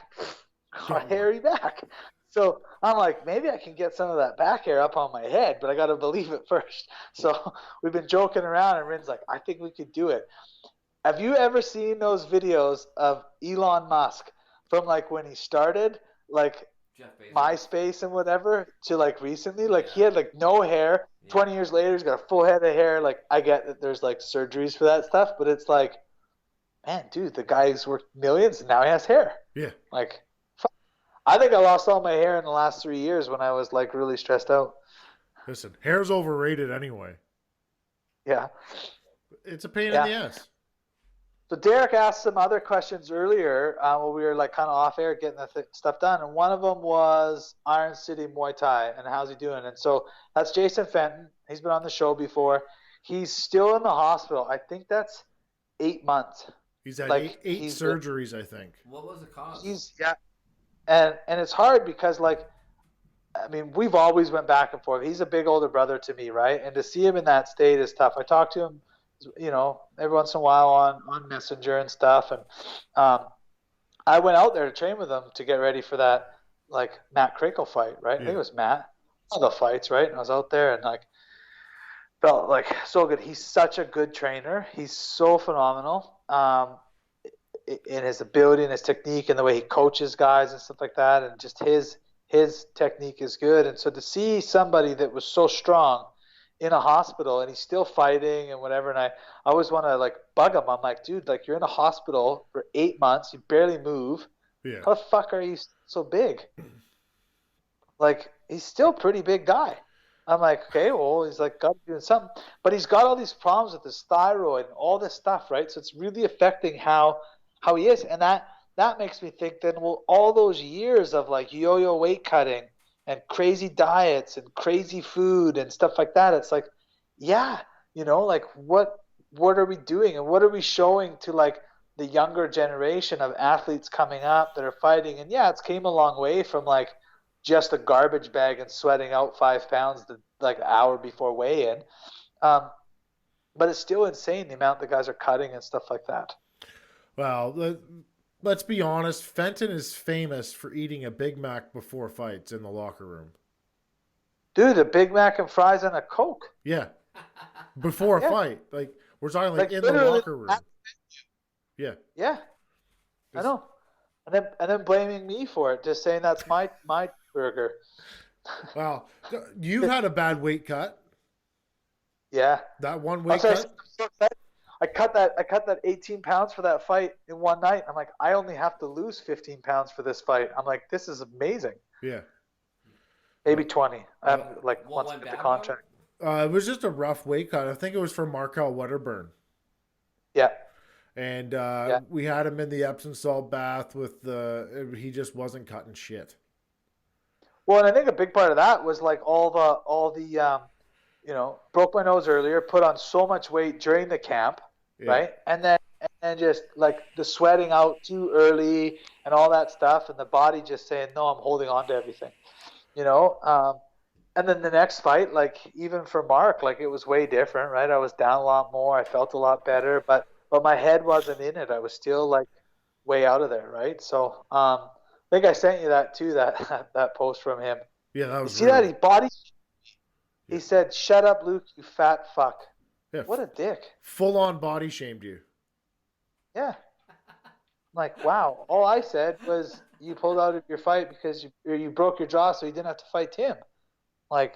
Got a hairy back. So I'm like, maybe I can get some of that back hair up on my head, but I got to believe it first. So we've been joking around, and Rin's like, I think we could do it. Have you ever seen those videos of Elon Musk from, like, when he started, like, MySpace and whatever, to, like, recently? Like, he had, like, no hair. 20 years later, he's got a full head of hair. Like, I get that there's, like, surgeries for that stuff, but it's like, man, dude, the guy's worth millions, and now he has hair. Yeah. Like, I think I lost all my hair in the last 3 years when I was, like, really stressed out. Listen, hair's overrated anyway. Yeah. It's a pain in the ass. So Derek asked some other questions earlier when we were, like, kind of off air getting the stuff done. And one of them was Iron City Muay Thai and how's he doing? And so that's Jason Fenton. He's been on the show before. He's still in the hospital. I think that's 8 months. He's had like, eight surgeries, I think. What was the cause? And it's hard because, like, I mean, we've always went back and forth. He's a big older brother to me, right? And to see him in that state is tough. I talk to him, you know, every once in a while on Messenger and stuff. And I went out there to train with him to get ready for that, like, Matt Crakel fight, right? Yeah. I think it was Matt. All the fights, right? And I was out there and, like, felt like so good. He's such a good trainer. He's so phenomenal. In his ability and his technique and the way he coaches guys and stuff like that, and just his technique is good. And so to see somebody that was so strong in a hospital and he's still fighting and whatever, and I always want to, like, bug him. I'm like, dude, like, you're in a hospital for 8 months, you barely move. Yeah. How the fuck are you so big? Like, he's still a pretty big guy. I'm like, okay, well, he's like, got to doing something. But he's got all these problems with his thyroid and all this stuff, right? So it's really affecting how he is. And that makes me think then, well, all those years of like yo-yo weight cutting and crazy diets and crazy food and stuff like that, it's like, yeah, like what are we doing and what are we showing to like the younger generation of athletes coming up that are fighting? And yeah, it's came a long way from like just a garbage bag and sweating out 5 pounds like an hour before weigh-in. But it's still insane the amount the guys are cutting and stuff like that. Well, let's be honest. Fenton is famous for eating a Big Mac before fights in the locker room. Dude, a Big Mac and fries and a Coke. Yeah. Before a fight. Like, we're talking like in the locker room. Yeah. Yeah. I know. And then blaming me for it, just saying that's my burger. Wow. You've had a bad weight cut. Yeah. That one weight cut? I cut that 18 pounds for that fight in one night. I'm like, I only have to lose 15 pounds for this fight. I'm like, this is amazing. Yeah. Maybe 20. I have once I get the contract. It was just a rough weight cut. I think it was for Markel Wedderburn. Yeah. And we had him in the Epsom salt bath with he just wasn't cutting shit. Well, and I think a big part of that was like all the broke my nose earlier, put on so much weight during the camp, right? And then just like the sweating out too early and all that stuff, and the body just saying, no, I'm holding on to everything, and then the next fight, like even for Mark, like it was way different, right? I was down a lot more. I felt a lot better, but my head wasn't in it. I was still like way out of there, right? So I think I sent you that too, that post from him. Yeah, that was. You see that? He body. He said, "Shut up, Luke, you fat fuck." Yeah, what a dick. Full on body shamed you. Yeah. I'm like, wow. All I said was you pulled out of your fight because you broke your jaw, so you didn't have to fight Tim. Like,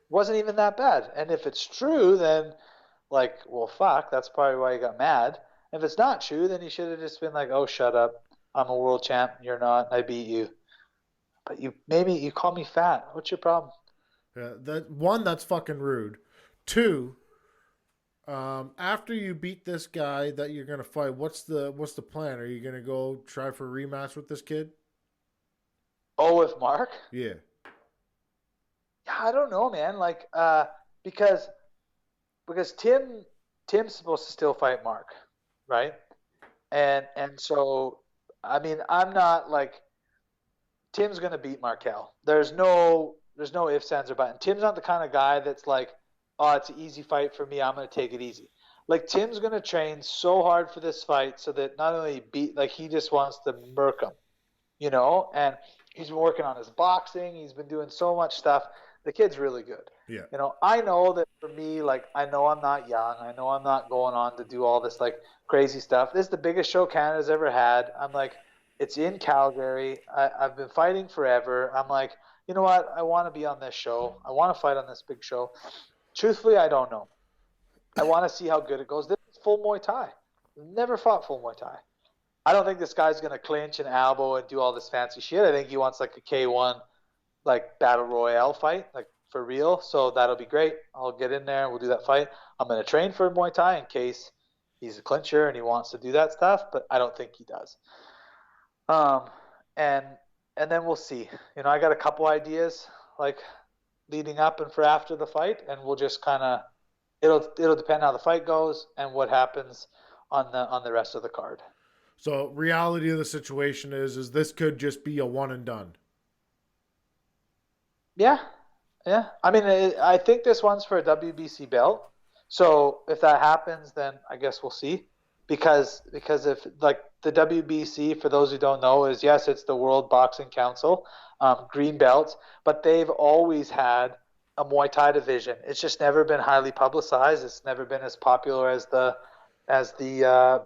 wasn't even that bad. And if it's true, then like, well, fuck, that's probably why you got mad. If it's not true, then you should have just been like, oh, shut up. I'm a world champ. You're not. I beat you. But you call me fat. What's your problem? Yeah, that's fucking rude. 2, after you beat this guy that you're gonna fight, what's the plan? Are you gonna go try for a rematch with this kid? Oh, with Mark? Yeah. I don't know, man. Like, because Tim's supposed to still fight Mark, right? And so, I mean, I'm not like Tim's gonna beat Markel. There's no ifs, ands, or buts. Tim's not the kind of guy that's like, oh, it's an easy fight for me. I'm gonna take it easy. Like Tim's gonna train so hard for this fight so that not only he just wants to murk him, and he's been working on his boxing. He's been doing so much stuff. The kid's really good. Yeah. I know that for me, like, I know I'm not young. I know I'm not going on to do all this, like, crazy stuff. This is the biggest show Canada's ever had. I'm like, it's in Calgary. I've been fighting forever. I'm like, you know what? I want to be on this show. I want to fight on this big show. Truthfully, I don't know. I want to see how good it goes. This is full Muay Thai. Never fought full Muay Thai. I don't think this guy's going to clinch and elbow and do all this fancy shit. I think he wants, like, a K1 like battle royale fight, like for real. So that'll be great. I'll get in there and we'll do that fight. I'm going to train for Muay Thai in case he's a clincher and he wants to do that stuff, but I don't think he does. And then we'll see. I got a couple ideas like leading up and for after the fight, and we'll just kind of it'll depend how the fight goes and what happens on the rest of the card. So reality of the situation is this could just be a one and done. Yeah. I mean, I think this one's for a WBC belt. So if that happens, then I guess we'll see. Because if like the WBC, for those who don't know, is yes, it's the World Boxing Council, green belts, but they've always had a Muay Thai division. It's just never been highly publicized. It's never been as popular as the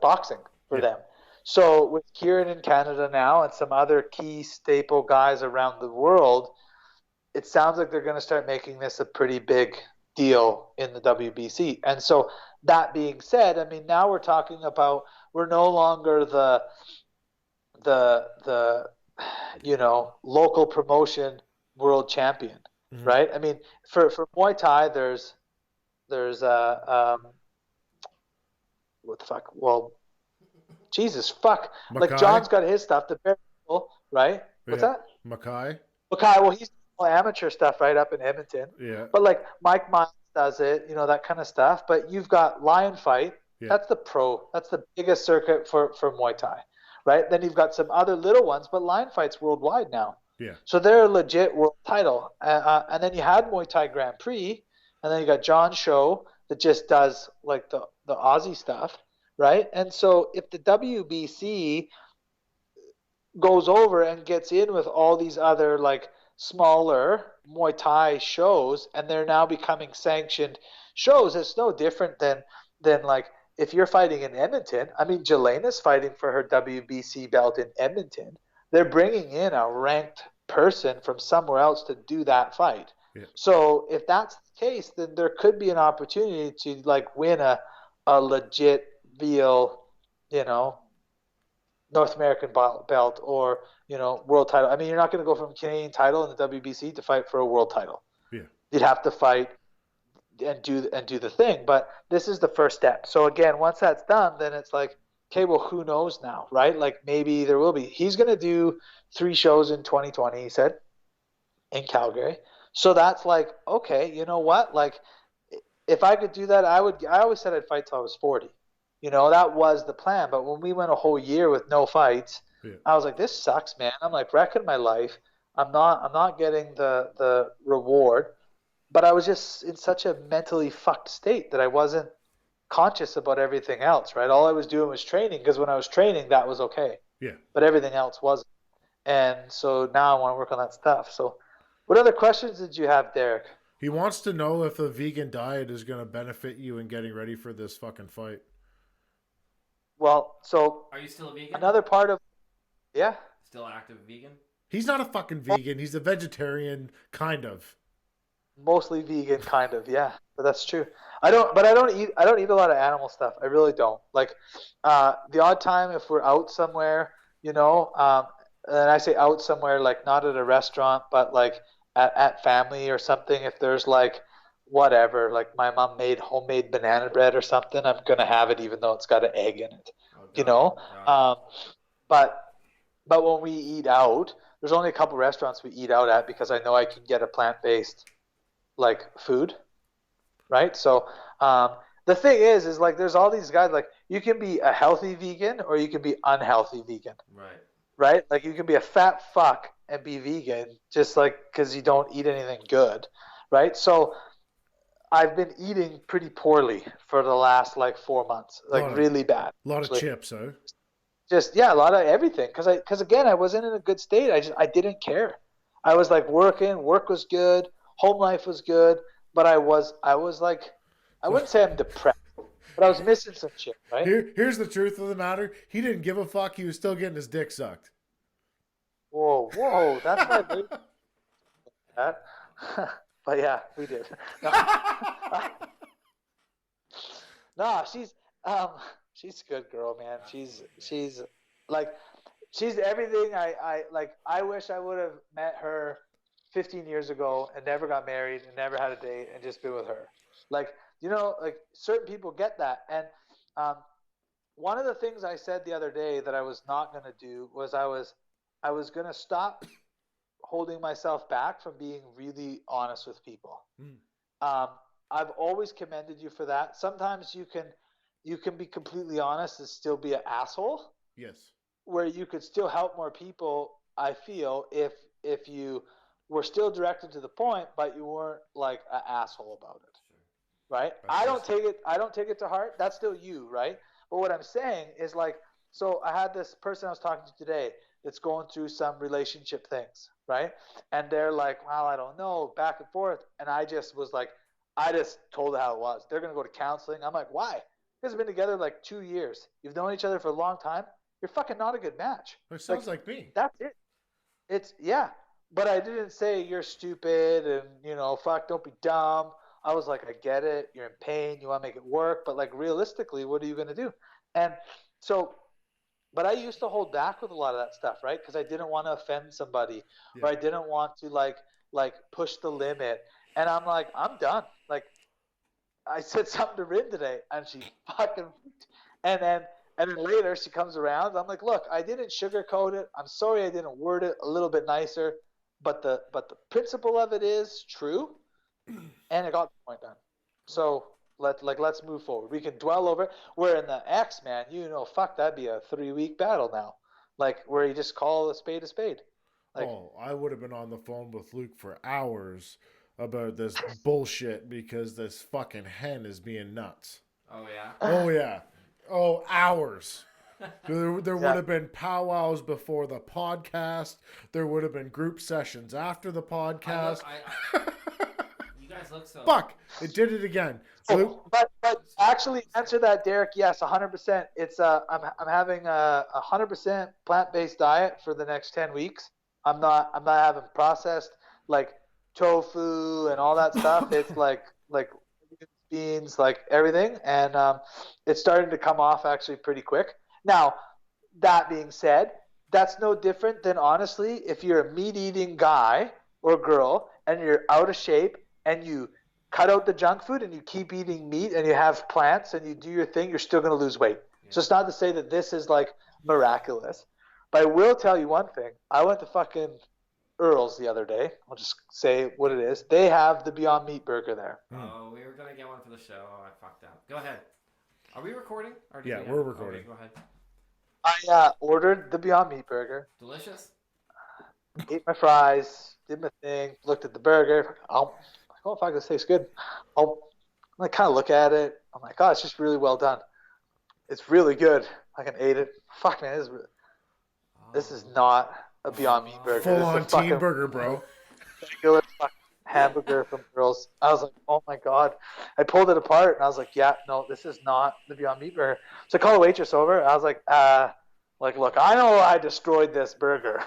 boxing for them. So with Kieran in Canada now and some other key staple guys around the world, it sounds like they're going to start making this a pretty big deal in the WBC. And so that being said, I mean, now we're talking about we're no longer the local promotion world champion. right? I mean, for Muay Thai, there's what the fuck? Well, Jesus fuck. Like Mackay. John's got his stuff, the bare knuckle, right? What's Yeah. that? Mackay. Okay, well he's all amateur stuff right up in Edmonton. Yeah. But like Mike Miles does it, that kind of stuff. But you've got Lion Fight. Yeah. That's the pro. That's the biggest circuit for Muay Thai, right? Then you've got some other little ones, but Lion Fight's worldwide now. Yeah. So they're a legit world title. And then you had Muay Thai Grand Prix, and then you got John Show that just does like the Aussie stuff, right? And so if the WBC goes over and gets in with all these other like smaller Muay Thai shows, and they're now becoming sanctioned shows, it's no different than like if you're fighting in Edmonton. I mean, Jelena's fighting for her WBC belt in Edmonton. They're bringing in a ranked person from somewhere else to do that fight. Yeah. So if that's the case, then there could be an opportunity to like win a legit VL, North American belt or world title. I mean, you're not going to go from Canadian title in the WBC to fight for a world title. Yeah. You'd have to fight and do the thing. But this is the first step. So again, once that's done, then it's like, okay, well, who knows now, right? Like maybe there will be. He's going to do 3 shows in 2020, he said, in Calgary. So that's like, okay, you know what? Like, if I could do that, I would. I always said I'd fight till I was 40. That was the plan. But when we went a whole year with no fights, I was like, this sucks, man. I'm like wrecking my life. I'm not getting the reward. But I was just in such a mentally fucked state that I wasn't conscious about everything else, right? All I was doing was training, because when I was training, that was okay. Yeah. But everything else wasn't. And so now I want to work on that stuff. So what other questions did you have, Derek? He wants to know if a vegan diet is going to benefit you in getting ready for this fucking fight. Well, so are you still a vegan? Another part of still active vegan? He's not a fucking vegan. He's a vegetarian, kind of. Mostly vegan, kind of, yeah. But that's true. I don't eat a lot of animal stuff. I really don't. Like the odd time if we're out somewhere, and I say out somewhere like not at a restaurant, but like at family or something. If there's like whatever, like my mom made homemade banana bread or something, I'm gonna have it even though it's got an egg in it. But when we eat out, there's only a couple restaurants we eat out at because I know I can get a plant-based like food, right? So the thing is like there's all these guys, like you can be a healthy vegan or you can be unhealthy vegan, right? Like you can be a fat fuck and be vegan just like because you don't eat anything good, right? So I've been eating pretty poorly for the last like 4 months, like really bad. A lot of chips, huh? Just a lot of everything. Because again, I wasn't in a good state. I didn't care. I was like working. Work was good. Home life was good. But I was like, I wouldn't say I'm depressed, but I was missing some shit. Right. Here's the truth of the matter. He didn't give a fuck. He was still getting his dick sucked. Whoa! That's my baby. That. But yeah, we did. No, she's a good girl, man. She's everything I like. I wish I would have met her 15 years ago and never got married and never had a date and just been with her. Like, like certain people get that. And one of the things I said the other day that I was not going to do was I was going to stop holding myself back from being really honest with people. I've always commended you for that. Sometimes you can be completely honest and still be an asshole. Yes. Where you could still help more people, I feel, if you were still directed to the point, but you weren't like an asshole about it. Sure. Right? I don't take it to heart. That's still you, right? But what I'm saying is like, so I had this person I was talking to today that's going through some relationship things, right? And they're like, well, I don't know, back and forth. And I just was like, I just told her how it was. They're going to go to counseling. I'm like, why? You guys have been together like 2 years. You've known each other for a long time. You're fucking not a good match. It sounds like me. That's it. Yeah. But I didn't say you're stupid and, fuck, don't be dumb. I was like, I get it. You're in pain. You want to make it work. But like realistically, what are you going to do? And so, but I used to hold back with a lot of that stuff, right? Because I didn't want to offend somebody, or I didn't want to like like push the limit. And I'm like, I'm done. Like, I said something to Rin today, and she fucking, and then later she comes around. I'm like, look, I didn't sugarcoat it. I'm sorry I didn't word it a little bit nicer, but the principle of it is true, and I got the point done. So let's move forward. We can dwell over it. Where in the X, man, fuck, that'd be a 3-week battle now. Like, where you just call a spade a spade. Like, I would have been on the phone with Luke for hours about this bullshit because this fucking hen is being nuts. Oh yeah. Oh yeah. Oh, hours. There would have been powwows before the podcast. There would have been group sessions after the podcast. You guys look so. Fuck! It did it again. But actually, answer that, Derek. Yes, 100%. It's I'm having a 100% plant-based diet for the next 10 weeks. I'm not having processed like tofu and all that stuff. It's like beans, like everything, and it's starting to come off actually pretty quick. Now, that being said, that's no different than, honestly, if you're a meat-eating guy or girl and you're out of shape and you cut out the junk food and you keep eating meat and you have plants and you do your thing, you're still going to lose weight. Yeah. So it's not to say that this is like miraculous. But I will tell you one thing. I went to fucking Earl's the other day. I'll just say what it is. They have the Beyond Meat burger there. Oh, we were going to get one for the show. Oh, I fucked up. Go ahead. Are we recording? Yeah, we're recording. Okay, go ahead. I ordered the Beyond Meat burger. Delicious? Ate my fries, did my thing, looked at the burger. Oh, fuck, this tastes good. I kind of look at it. I'm like, oh, it's just really well done. It's really good. I can eat it. Fuck, man, this is not a Beyond Meat burger. Full-on teen burger, bro. Regular fucking hamburger from Earl's. I was like, oh my God. I pulled it apart and I was like, yeah, no, this is not the Beyond Meat burger. So I called the waitress over. I was like, look, I know I destroyed this burger,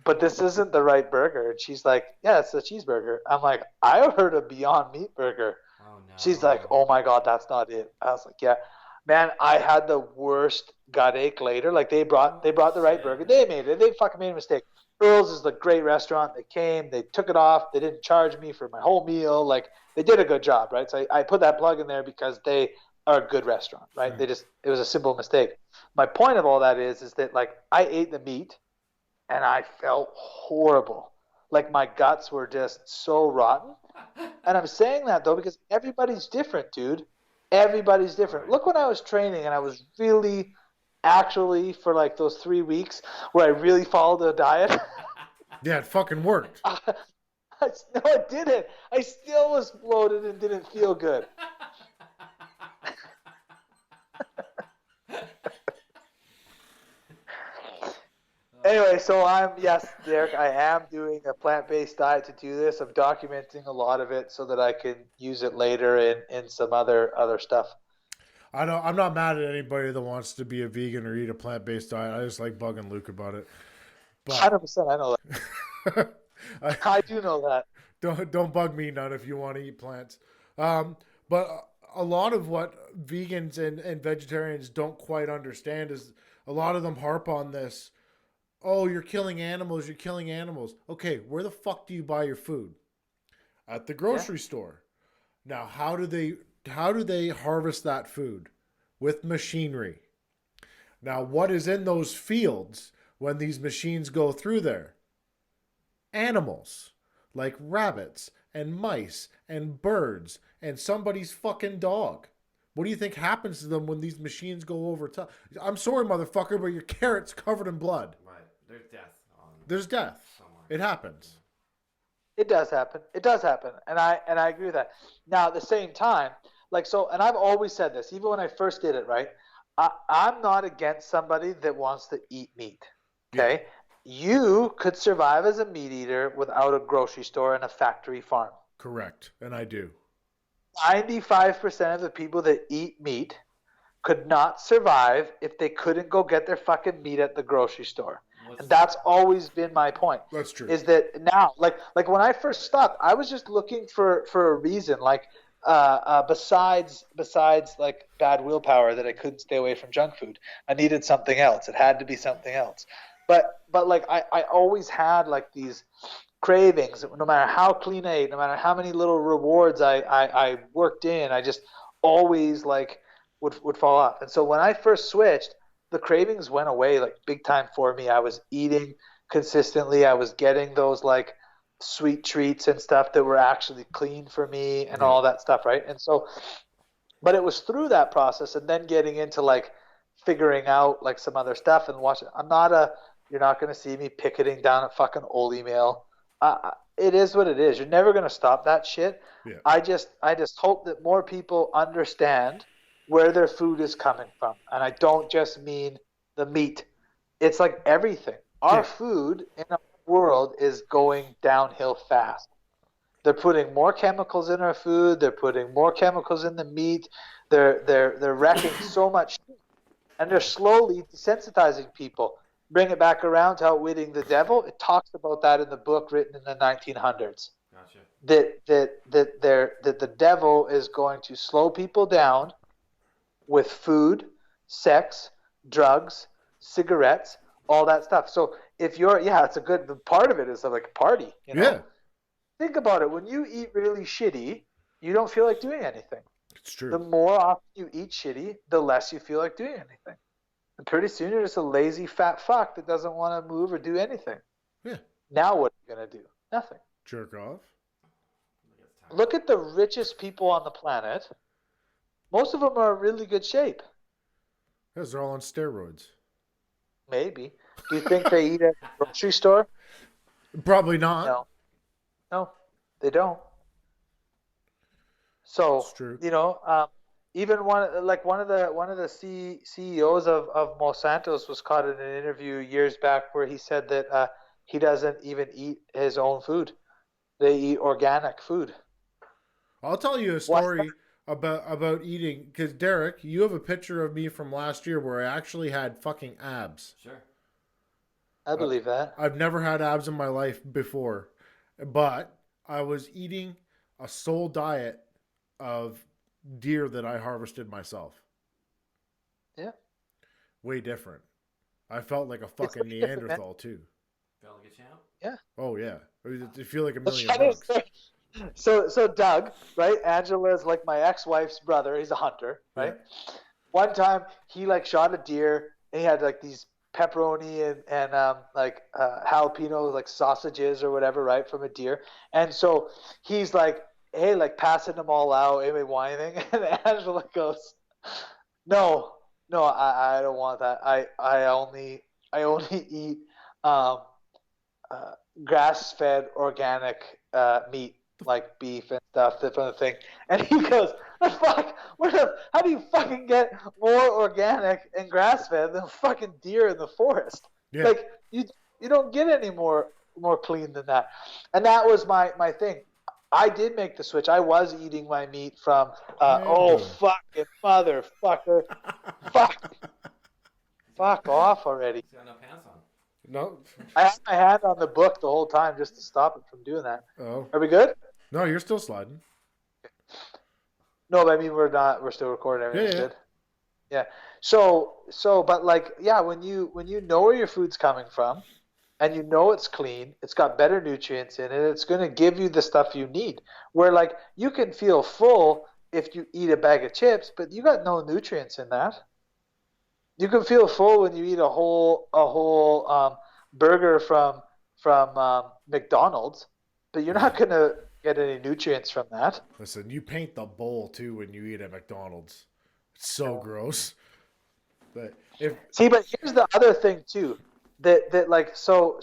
but this isn't the right burger. And she's like, yeah, it's a cheeseburger. I'm like, I heard a Beyond Meat burger. Oh, no. She's like, oh my God, that's not it. I was like, yeah. Man, I had the worst gut ache later. Like, they brought the right burger. They made it. They fucking made a mistake. Earl's is a great restaurant. They came, they took it off. They didn't charge me for my whole meal. Like, they did a good job, right? So I put that plug in there because they are a good restaurant, right? It was a simple mistake. My point of all that is that, like, I ate the meat and I felt horrible. Like, my guts were just so rotten. And I'm saying that, though, because everybody's different, dude. Everybody's different. Look, when I was training and I was really actually for like those 3 weeks where I really followed a diet. Yeah, it fucking worked. No, it didn't. I still was bloated and didn't feel good. Anyway, so Derek, I am doing a plant-based diet to do this. I'm documenting a lot of it so that I can use it later in some other stuff. I'm not mad at anybody that wants to be a vegan or eat a plant-based diet. I just like bugging Luke about it. But 100%, I know that. I do know that. Don't bug me none if you want to eat plants. But a lot of what vegans and vegetarians don't quite understand is a lot of them harp on this. Oh, you're killing animals. You're killing animals. Okay, where the fuck do you buy your food? At the grocery store. Now, how do they harvest that food? With machinery. Now, what is in those fields when these machines go through there? Animals. Like rabbits and mice and birds and somebody's fucking dog. What do you think happens to them when these machines go over top? I'm sorry, motherfucker, but your carrot's covered in blood. Right. There's death. There's death. Somewhere. It happens. It does happen. And I agree with that. Now, at the same time, and I've always said this, even when I first did it, right? I'm not against somebody that wants to eat meat. Okay? Yeah. You could survive as a meat eater without a grocery store and a factory farm. Correct. And I do. 95% of the people that eat meat could not survive if they couldn't go get their fucking meat at the grocery store. And that's always been my point. That's true. Is that now, like when I first stopped, I was just looking for a reason, like besides like bad willpower that I couldn't stay away from junk food. I needed something else. It had to be something else. But like I always had like these cravings, no matter how clean I ate, no matter how many little rewards I worked in, I just always like would fall off. And so when I first switched, the cravings went away like big time for me. I was eating consistently. I was getting those like sweet treats and stuff that were actually clean for me and all that stuff, right? And so, but it was through that process and then getting into like figuring out like some other stuff and watching. You're not going to see me picketing down at fucking Old Email. It is what it is. You're never going to stop that shit. Yeah. I just hope that more people understand where their food is coming from. And I don't just mean the meat. It's like everything. Our food in our world is going downhill fast. They're putting more chemicals in our food. They're putting more chemicals in the meat. They're wrecking so much, and they're slowly desensitizing people. Bring it back around to Outwitting the Devil. It talks about that in the book written in the 1900s. Gotcha. That the devil is going to slow people down with food, sex, drugs, cigarettes, all that stuff. So if you're, it's a good, the part of it is like a party, you know? Yeah. Think about it. When you eat really shitty, you don't feel like doing anything. It's true. The more often you eat shitty, the less you feel like doing anything. And pretty soon you're just a lazy fat fuck that doesn't want to move or do anything. Yeah. Now what are you going to do? Nothing. Jerk off. Look at the richest people on the planet. Most of them are in really good shape. Because they're all on steroids. Maybe. Do you think they eat at the grocery store? Probably not. No, they don't. So, It's true. you know, even one of the CEOs of Monsanto's was caught in an interview years back where he said that he doesn't even eat his own food. They eat organic food. I'll tell you a story about eating, because Derek, you have a picture of me from last year where I actually had fucking abs. Sure. I believe that. I've never had abs in my life before, but I was eating a sole diet of deer that I harvested myself. Yeah. Way different. I felt like a fucking Neanderthal too. Felt like a champ? Yeah. Oh yeah. You feel like $1,000,000. So Doug, right? Angela's like my ex-wife's brother. He's a hunter, right? Yeah. One time he like shot a deer and he had like these pepperoni and jalapeno like sausages or whatever, right, from a deer. And so he's like, hey, like passing them all out, anyway, whining. And Angela goes, no, I don't want that. I only eat grass-fed organic meat, like beef and stuff, that kind of thing. And he goes, fuck, how do you fucking get more organic and grass-fed than fucking deer in the forest? Yeah. Like, you don't get any more clean than that. And that was my thing. I did make the switch. I was eating my meat from, fucking motherfucker. Fuck off already. You got no pants on. No. I had my hand on the book the whole time just to stop it from doing that. Oh. Are we good? No, you're still sliding. No, but I mean, we're not. We're still recording. Everything's good. Yeah. So, but like, yeah, when you know where your food's coming from, and you know it's clean, it's got better nutrients in it, it's going to give you the stuff you need. Where like you can feel full if you eat a bag of chips, but you got no nutrients in that. You can feel full when you eat a whole burger from McDonald's, but you're not going to get any nutrients from that. Listen, you paint the bowl too when you eat at McDonald's. It's so gross. But here's the other thing too. That like so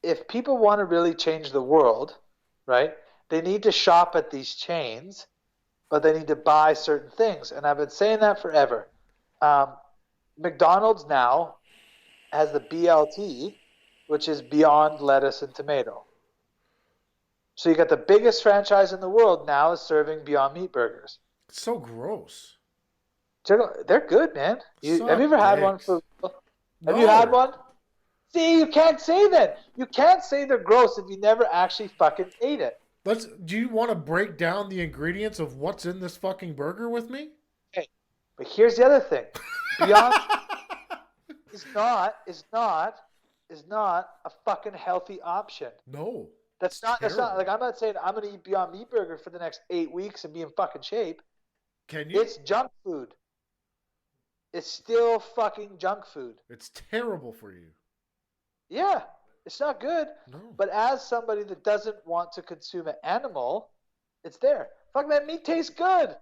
if people want to really change the world, right? They need to shop at these chains, but they need to buy certain things. And I've been saying that forever. McDonald's now has the BLT, which is Beyond Lettuce and Tomato. So you got the biggest franchise in the world now is serving Beyond Meat burgers. It's so gross. They're good, man. Have you ever had one for? Have you had one? See, you can't say that. You can't say they're gross if you never actually fucking ate it. Do you want to break down the ingredients of what's in this fucking burger with me? Okay, but here's the other thing. Beyond is not is not a fucking healthy option. No. That's not terrible. like, I'm not saying I'm gonna eat Beyond Meat Burger for the next 8 weeks and be in fucking shape. Can you? It's junk food. It's still fucking junk food. It's terrible for you. Yeah, it's not good. No. But as somebody that doesn't want to consume an animal, it's there. Fuck, man, meat tastes good.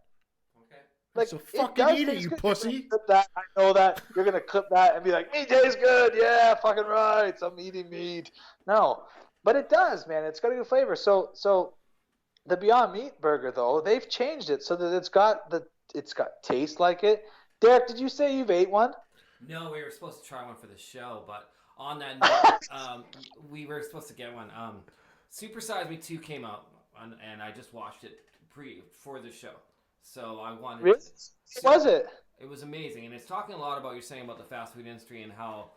Okay. Like, So it fucking does eat it, taste you good. pussy. You're gonna clip that. I know that. You're gonna clip that and be like, meat tastes good. Yeah, fucking right. So I'm eating meat. No, but it does, man. It's got a good flavor. So the Beyond Meat burger, though, they've changed it so that it's got taste like it. Derek, did you say you've ate one? No, we were supposed to try one for the show, but on that note, we were supposed to get one. Super Size Me 2 came out, and I just watched it for the show. So I wanted. Really? What was it? It was amazing, and it's talking a lot about what you're saying about the fast food industry and how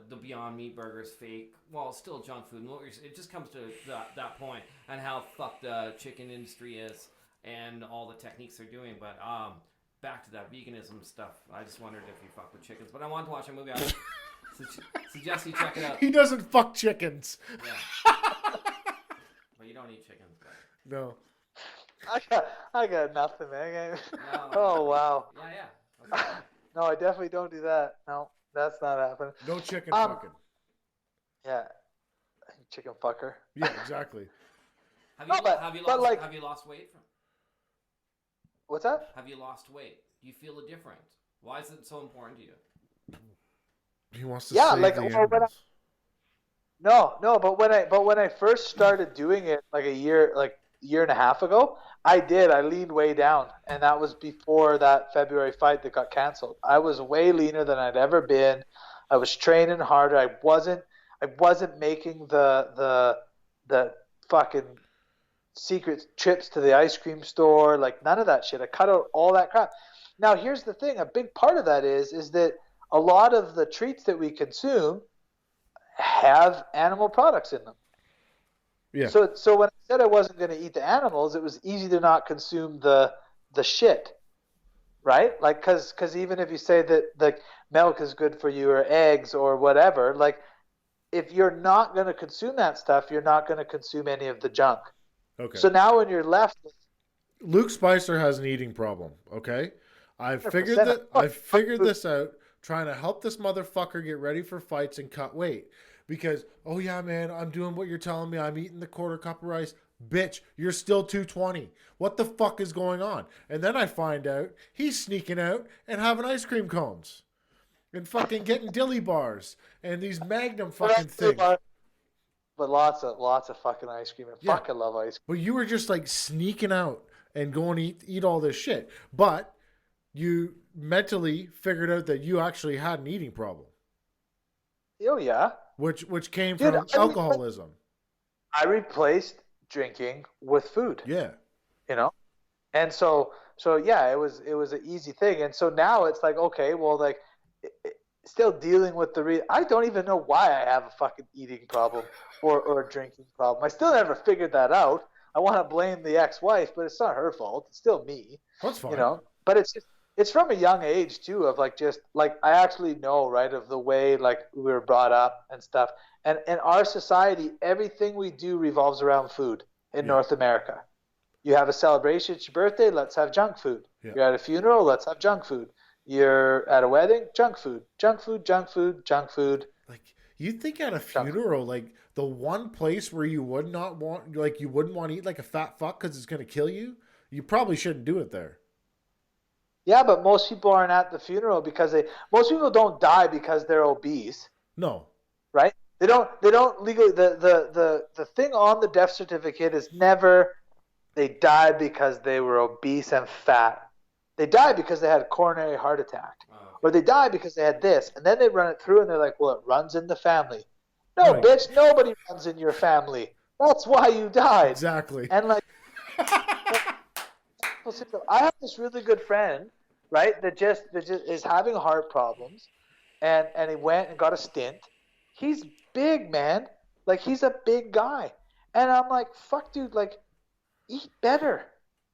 the Beyond Meat burger is fake. Well, it's still junk food. And it just comes to that point, and how fucked the chicken industry is, and all the techniques they're doing. But back to that veganism stuff. I just wondered if you fuck with chickens, but I wanted to watch a movie. I suggest you check it out. He doesn't fuck chickens. Yeah. But you don't eat chickens. But... No. I got nothing, man. No. Oh wow. Yeah. No, I definitely don't do that. No, that's not happening. No chicken fucking. Yeah, chicken fucker. Yeah, exactly. Have No, you lost weight from? What's that? Have you lost weight? Do you feel a difference? Why is it so important to you? He wants to Yeah, save like, the well, animals. No, but when I first started doing it like a year and a half ago, I leaned way down, and that was before that February fight that got canceled. I was way leaner than I'd ever been. I was training harder. I wasn't making the fucking secret trips to the ice cream store, like none of that shit. I cut out all that crap. Now here's the thing, a big part of that is that a lot of the treats that we consume have animal products in them. Yeah. So when I said I wasn't going to eat the animals, it was easy to not consume the shit, right? Like, cause even if you say that the milk is good for you or eggs or whatever, like if you're not going to consume that stuff, you're not going to consume any of the junk. Okay. So now when you're left with Luke Spicer has an eating problem. Okay. I 100%. figured this out, trying to help this motherfucker get ready for fights and cut weight. Because, oh yeah, man, I'm doing what you're telling me. I'm eating the quarter cup of rice. Bitch, you're still 220. What the fuck is going on? And then I find out he's sneaking out and having ice cream cones. And fucking getting dilly bars. And these Magnum fucking things. But lots of fucking ice cream. I fucking love ice cream. But you were just like sneaking out and going to eat all this shit. But you mentally figured out that you actually had an eating problem. Oh yeah. Which came from alcoholism. I replaced drinking with food. Yeah. You know? And so yeah, it was an easy thing. And so now it's like, okay, well, like still dealing with I don't even know why I have a fucking eating problem or a drinking problem. I still never figured that out. I want to blame the ex-wife, but it's not her fault. It's still me. That's fine. You know? But it's from a young age too, of like just like I actually know, right, of the way like we were brought up and stuff. And in our society, everything we do revolves around food in North America. You have a celebration, it's your birthday, let's have junk food. Yeah. You're at a funeral, let's have junk food. You're at a wedding, junk food. Junk food, junk food, junk food. Like you think at a funeral, like the one place where you would not want, like you wouldn't want to eat like a fat fuck because it's going to kill you, you probably shouldn't do it there. Yeah, but most people aren't at the funeral because most people don't die because they're obese. No. Right? They don't legally, the thing on the death certificate is never they died because they were obese and fat. They died because they had a coronary heart attack. Oh, okay. Or they died because they had this. And then they run it through and they're like, well, it runs in the family. No, right. Bitch, nobody runs in your family. That's why you died. Exactly. And like, I have this really good friend, right, that just is having heart problems. And he went and got a stint. He's big, man. Like, he's a big guy. And I'm like, fuck, dude, like, eat better.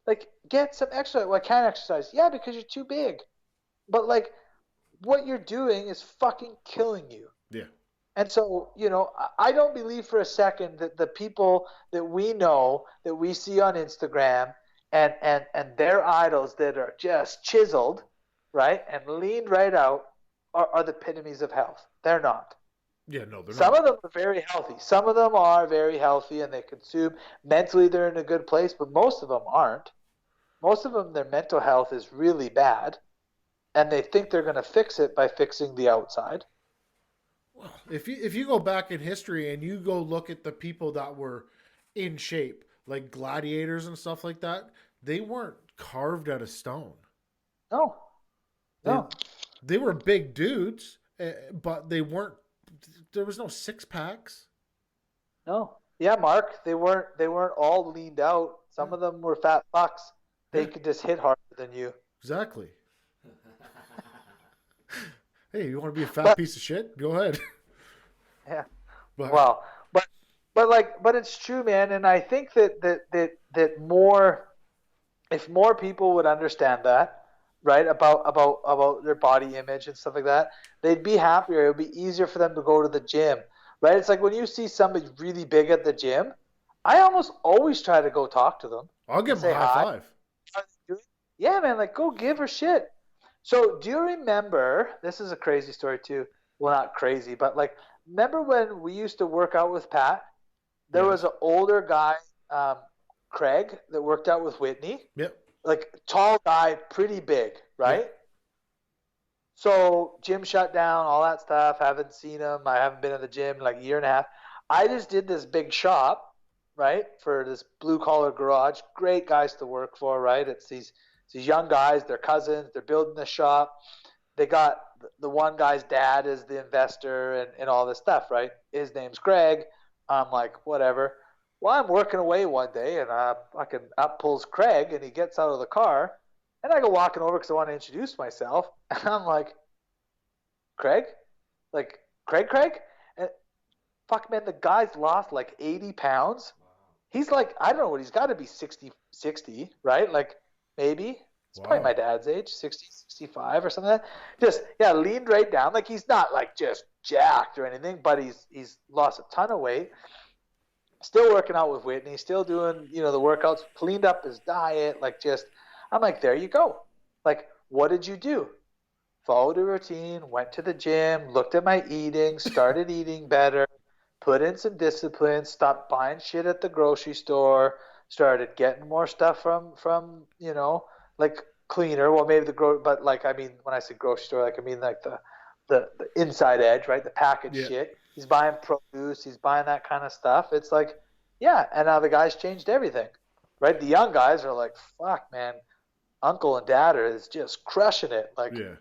Like, get some exercise. Well, I can't exercise. Yeah, because you're too big. But, like, what you're doing is fucking killing you. Yeah. And so, I don't believe for a second that the people that we know, that we see on Instagram, and their idols that are just chiseled, right, and leaned right out, are the epitomes of health. They're not. Yeah, no, they're Some not. of them are very healthy. Some of them are very healthy and they consume. Mentally, they're in a good place, but most of them aren't. Most of them, their mental health is really bad, and they think they're going to fix it by fixing the outside. Well, if you go back in history and you go look at the people that were in shape, like gladiators and stuff like that, they weren't carved out of stone. No, They no, they were big dudes, but they weren't. There was no six packs. no. Yeah, Mark, they weren't all leaned out. Some of them were fat fucks. They Yeah, could just hit harder than you. exactly. Hey, you want to be a fat But piece of shit? Go ahead. yeah, But well, but it's true, man. And I think that more, if more people would understand that, right, about their body image and stuff like that, they'd be happier. It would be easier for them to go to the gym, right? It's like when you see somebody really big at the gym, I almost always try to go talk to them I'll and give him a say high hi. five. How you doing? Yeah, man, like go give her shit. So do you remember? This is a crazy story too. Well, not crazy, but like, remember when we used to work out with Pat? There was Yes. an older guy, um, Craig, that worked out with Whitney. Yep. Like tall guy, pretty big, Yep. right? So gym shut down, all that stuff. Haven't seen him. I haven't been in the gym in like a year and a half. I just did this big shop, right, for this blue collar garage. Great guys to work for, right? It's these young guys. They're cousins. They're building the shop. They got the one guy's dad is the investor and all this stuff, right? His name's Greg. I'm like, whatever. Well, I'm working away one day and fucking up pulls Craig and he gets out of the car and I go walking over because I want to introduce myself. And I'm like, Craig? Like, Craig? And fuck, man, the guy's lost like 80 pounds. He's like, I don't know what, he's got to be 60, right? Like, maybe. It's probably Wow. my dad's age, 60, 65 or something like that. Just, yeah, leaned right down. Like, he's not like just jacked or anything, but he's lost a ton of weight. Still working out with Whitney, still doing, the workouts, cleaned up his diet, like just, I'm like, there you go. Like, what did you do? Followed a routine, went to the gym, looked at my eating, started eating better, put in some discipline, stopped buying shit at the grocery store, started getting more stuff from like cleaner. Well, maybe but like I mean, when I say grocery store, like I mean like the inside edge, right? The packaged Yeah. shit. He's buying produce. He's buying that kind of stuff. It's like, yeah. And now the guys changed everything, right? The young guys are like, fuck, man, uncle and dad are is just crushing it. Like, Yeah.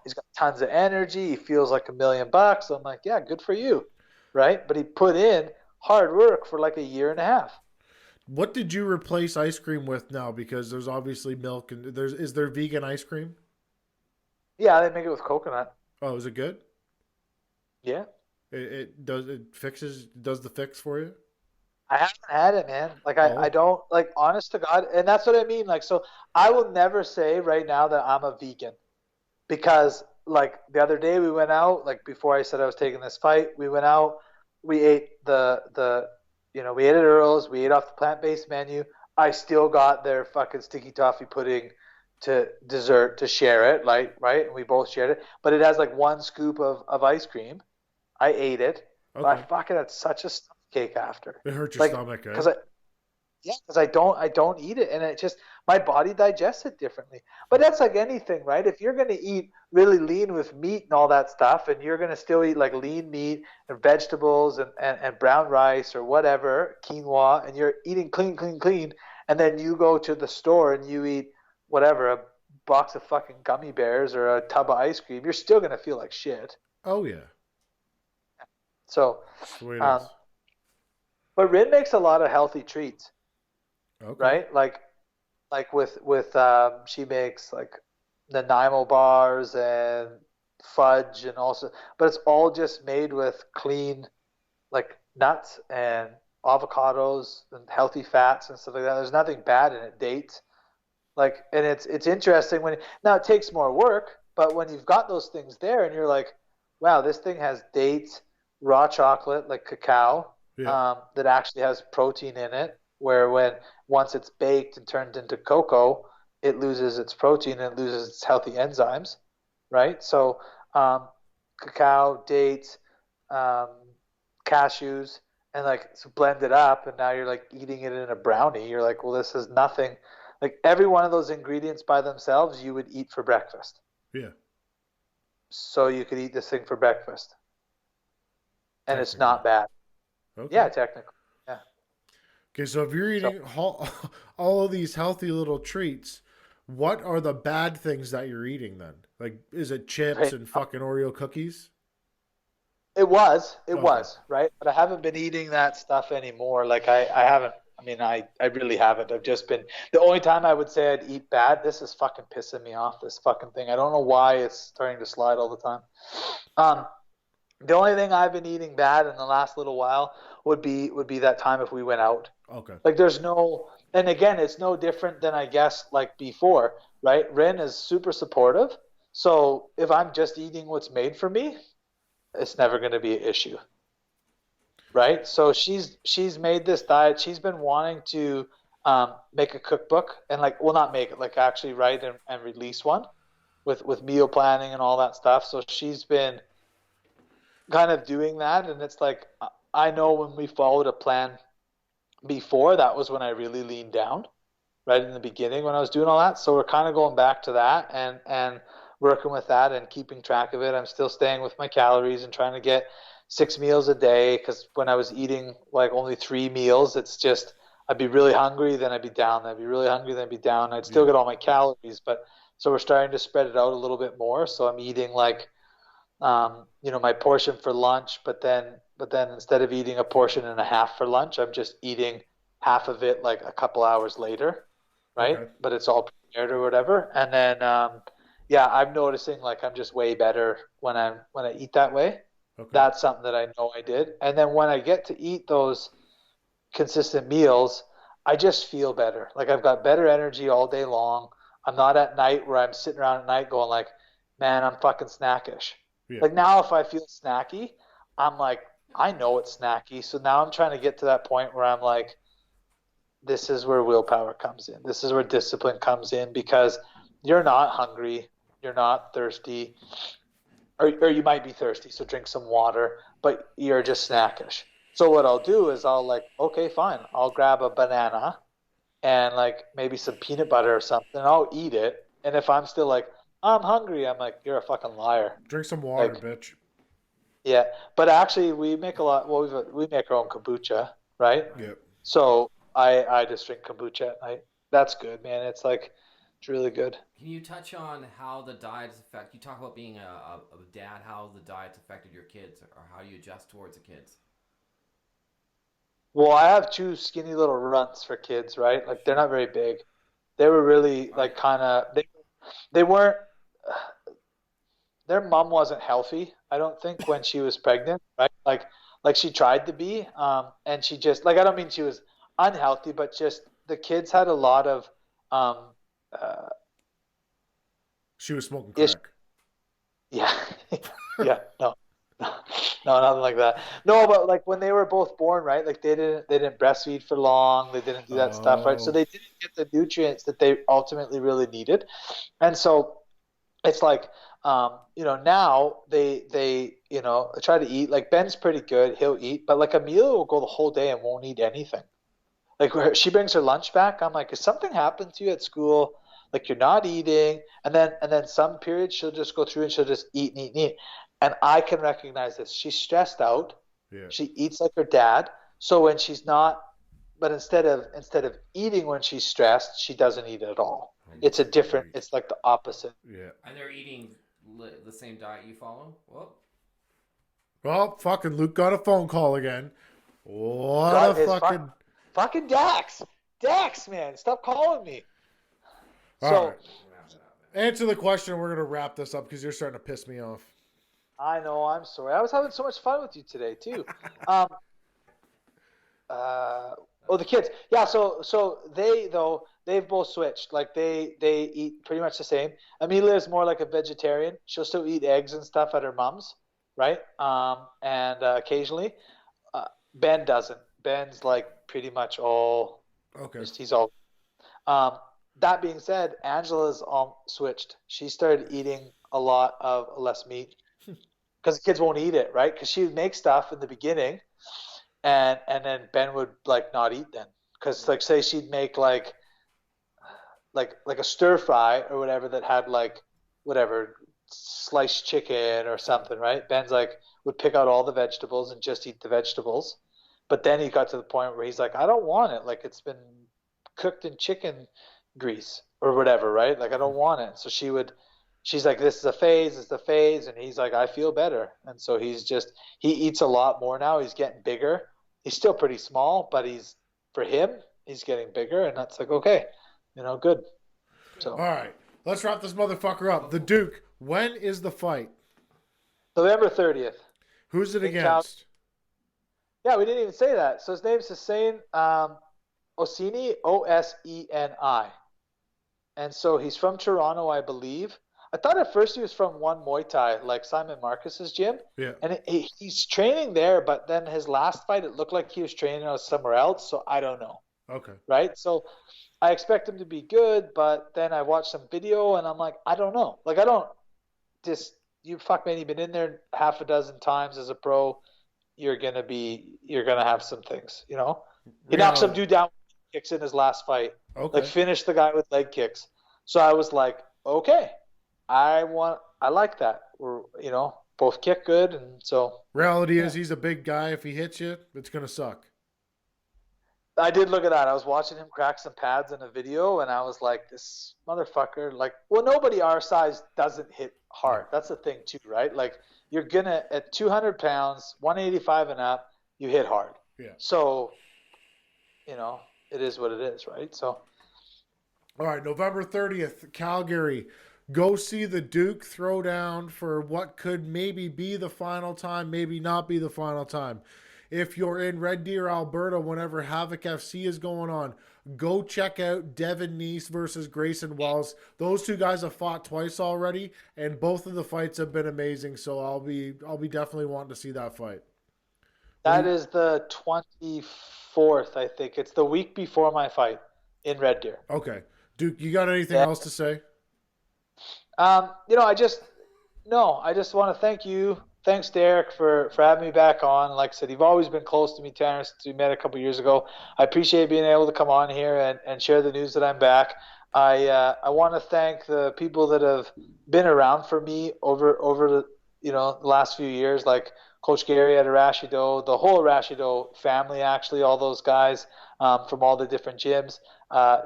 he's got tons of energy. He feels like $1 million. I'm like, yeah, good for you, right? But he put in hard work for like a year and a half. What did you replace ice cream with now? Because there's obviously milk and is there vegan ice cream? Yeah, they make it with coconut. Oh, is it good? Yeah. It does the fix for you? I haven't had it, man. Like I Oh, don't like honest to God, and that's what I mean. Like so I will never say right now that I'm a vegan because like the other day we went out, like before I said I was taking this fight, we went out, we ate we ate at Earl's, we ate off the plant-based menu. I still got their fucking sticky toffee pudding to dessert to share it, like right? And we both shared it. But it has like one scoop of ice cream. I ate it, but I okay. fucking had such a stomach cake after. It hurt your Like, stomach, eh? because I don't eat it, and it just my body digests it differently. But that's like anything, right? If you're gonna eat really lean with meat and all that stuff, and you're gonna still eat like lean meat and vegetables and brown rice or whatever, quinoa, and you're eating clean, clean, clean, and then you go to the store and you eat whatever, a box of fucking gummy bears or a tub of ice cream, you're still gonna feel like shit. Oh yeah, So, that's the way it um, is. but Rin makes a lot of healthy treats, Okay. right? Like with she makes like Nanaimo bars and fudge and also, but it's all just made with clean like nuts and avocados and healthy fats and stuff like that. There's nothing bad in it. Dates, like, and it's interesting when now it takes more work, but when you've got those things there and you're like, wow, this thing has dates. raw chocolate, like cacao, Yeah. that actually has protein in it, where once it's baked and turned into cocoa, it loses its protein and it loses its healthy enzymes, right? So um, cacao, dates, um, cashews, and like so blend it up, and now you're like eating it in a brownie. You're like, well, this is nothing. Like every one of those ingredients by themselves, you would eat for breakfast. Yeah. So you could eat this thing for breakfast, and it's Technically. not bad. Okay. Yeah, technically. Yeah. Okay, so if you're So eating all of these healthy little treats, what are the bad things that you're eating then? Like, is it chips right. and fucking Oreo cookies? It Okay. was, right? But I haven't been eating that stuff anymore. Like I haven't, I mean, I really haven't. I've just been, the only time I would say I'd eat bad, this is fucking pissing me off, this fucking thing. I don't know why it's starting to slide all the time. Um, the only thing I've been eating bad in the last little while would be that time if we went out. Okay. Like there's no, and again, it's no different than I guess like before, right? Ren is super supportive. So if I'm just eating what's made for me, it's never going to be an issue, right? So she's made this diet. She's been wanting to make a cookbook and like, well, not make it, like actually write and release one with meal planning and all that stuff. So she's been kind of doing that, and it's like I know when we followed a plan before, that was when I really leaned down, right in the beginning when I was doing all that. So we're kind of going back to that and working with that and keeping track of it. I'm still staying with my calories and trying to get 6 meals a day, because when I was eating like only 3 meals, it's just I'd be really hungry, then I'd be down, then I'd be really hungry, then I'd be down. I'd still Yeah. get all my calories, but so we're starting to spread it out a little bit more. So I'm eating like my portion for lunch, but then instead of eating a portion and a half for lunch, I'm just eating half of it like a couple hours later, right? Okay. But it's all prepared or whatever. And then yeah, I'm noticing like I'm just way better when I eat that way. Okay. That's something that I know I did. And then when I get to eat those consistent meals, I just feel better. Like I've got better energy all day long. I'm not at night where I'm sitting around at night going like, man, I'm fucking snackish. Yeah. Like now if I feel snacky, I'm like, I know it's snacky. So now I'm trying to get to that point where I'm like, this is where willpower comes in. This is where discipline comes in, because you're not hungry, you're not thirsty, or you might be thirsty, so drink some water, but you're just snackish. So what I'll do is I'll like, okay, fine, I'll grab a banana and like maybe some peanut butter or something. I'll eat it, and if I'm still like, I'm hungry, I'm like, you're a fucking liar. Drink some water, Like, bitch. yeah, but actually we make a lot. Well, we make our own kombucha, right? Yep. So I just drink kombucha at night. That's good, man. It's like it's really good. Can you touch on how the diets affect? You talk about being a dad, how the diets affected your kids, or how you adjust towards the kids. Well, I have two skinny little runts for kids, right? Like they're not very big. They were really like kind of they weren't. Their mom wasn't healthy, I don't think, when she was pregnant, right? Like she tried to be, and she just like I don't mean she was unhealthy, but just the kids had a lot of um, uh, She was smoking issues. crack. Yeah, yeah, no, no, nothing like that. No, but like when they were both born, right? Like they didn't breastfeed for long. They didn't do that stuff, right? So Oh. they didn't get the nutrients that they ultimately really needed, and so it's like now they try to eat. Like Ben's pretty good, he'll eat, but like Amelia will go the whole day and won't eat anything. Like she brings her lunch back, I'm like, is something happened to you at school? Like you're not eating, and then some periods she'll just go through and she'll just eat and eat and eat, and I can recognize this. She's stressed out. Yeah. She eats like her dad. So when she's not, but instead of eating when she's stressed, she doesn't eat at all. Oh my It's a different. Christ. It's like the opposite. Yeah. And they're eating the same diet you follow. Well, Well, fucking Luke got a phone call again. What God, a his fucking. fucking Dax, man, stop calling me. All So right. Answer the question. We're gonna wrap this up because you're starting to piss me off. I know, I'm sorry. I was having so much fun with you today too. Um, the kids. Yeah, so they've both switched. Like they eat pretty much the same. Amelia is more like a vegetarian. She'll still eat eggs and stuff at her mom's, right? And occasionally, Ben doesn't. Ben's like pretty much all Okay. just he's all. Um, that being said, Angela's all switched. She started eating a lot of less meat because the kids won't eat it, right? Because she would make stuff in the beginning, and then Ben would like not eat then. Because like say she'd make like a stir fry or whatever that had like whatever sliced chicken or something, right? Ben's like would pick out all the vegetables and just eat the vegetables. But then he got to the point where he's like, I don't want it. Like it's been cooked in chicken grease or whatever, right? Like I don't want it. So she's like, this is a phase, it's a phase, and he's like, I feel better. And so he eats a lot more now. He's getting bigger. He's still pretty small, but for him, he's getting bigger, and that's like okay, good. So All right. Let's wrap this motherfucker up. The Duke. When is the fight? November 30th. Who's it In against? Yeah, we didn't even say that. So his name's Hussein Oseni, Oseni. And so he's from Toronto, I believe. I thought at first he was from One Muay Thai, like Simon Marcus's gym. Yeah. And he's training there, but then his last fight, it looked like he was training out somewhere else. So I don't know. Okay. Right? So I expect him to be good, but then I watched some video and I'm like, I don't know. Like, I don't just, you fuck man, you've been in there half a dozen times as a pro. You're going to have some things, He knocked some dude down with kicks in his last fight. Okay. Like, finished the guy with leg kicks. So I was like, okay, I like that. We're, both kick good. And so. Reality is he's a big guy. If he hits you, it's going to suck. I did look at that. I was watching him crack some pads in a video, and I was like, this motherfucker, like, well, nobody our size doesn't hit hard. That's the thing, too, right? Like, you're going to, at 200 pounds, 185 and up, you hit hard. Yeah. So, it is what it is, right? So. All right, November 30th, Calgary. Go see the Duke throw down for what could maybe be the final time, maybe not be the final time. If you're in Red Deer, Alberta, whenever Havoc FC is going on, go check out Devin Neese versus Grayson Wells. Those two guys have fought twice already, and both of the fights have been amazing. So I'll be definitely wanting to see that fight. That is the 24th, I think. It's the week before my fight in Red Deer. Okay, Duke, you got anything else to say? I just want to thank you. Thanks, Derek, for having me back on. Like I said, you've always been close to me, Tanner, since we met a couple years ago. I appreciate being able to come on here and share the news that I'm back. I want to thank the people that have been around for me over the last few years, like Coach Gary at Arashido, the whole Arashido family, actually, all those guys from all the different gyms.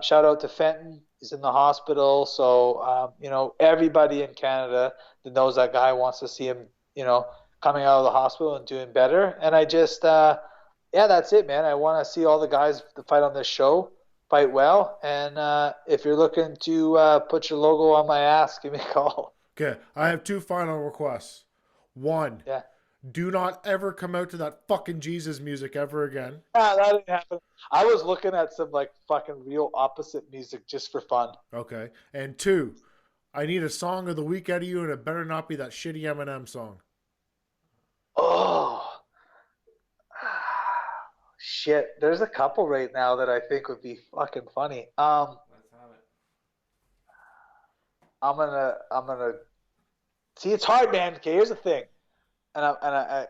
Shout out to Fenton. He's in the hospital. So, everybody in Canada that knows that guy wants to see him, coming out of the hospital and doing better. And I just, that's it, man. I want to see all the guys that fight on this show fight well. And if you're looking to put your logo on my ass, give me a call. Okay, I have two final requests. One, do not ever come out to that fucking Jesus music ever again. That didn't happen. I was looking at some like fucking real opposite music just for fun. Okay. And two, I need a song of the week out of you, and it better not be that shitty Eminem song. Oh, shit. There's a couple right now that I think would be fucking funny. Let's have it. I'm gonna see. It's hard, man. Okay, here's the thing, and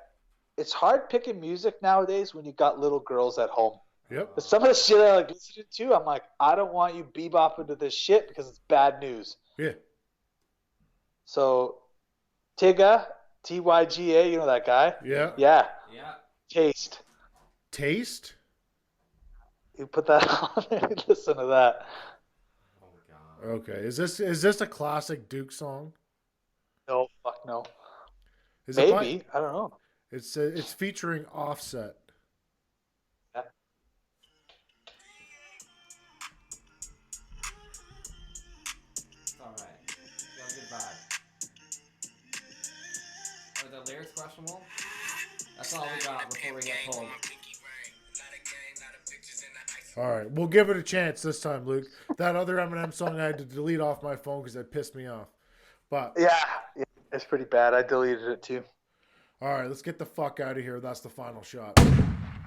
it's hard picking music nowadays when you got little girls at home. Yep. But some of the shit I like listening to, I'm like, I don't want you bebopping to this shit because it's bad news. Yeah. So, Tyga, Tyga, you know that guy? Yeah. Yeah. Yeah. Taste. Taste? You put that on and listen to that. Oh god. Okay. Is this a classic Duke song? No, fuck no. Is it Maybe. I don't know. It's featuring Offset. Yeah. It's alright. You got a good vibe. Are the lyrics questionable? That's all we got before we get pulled. All right, we'll give it a chance this time, Luke. That other Eminem song I had to delete off my phone because it pissed me off. But yeah, it's pretty bad. I deleted it too. All right, let's get the fuck out of here. That's the final shot.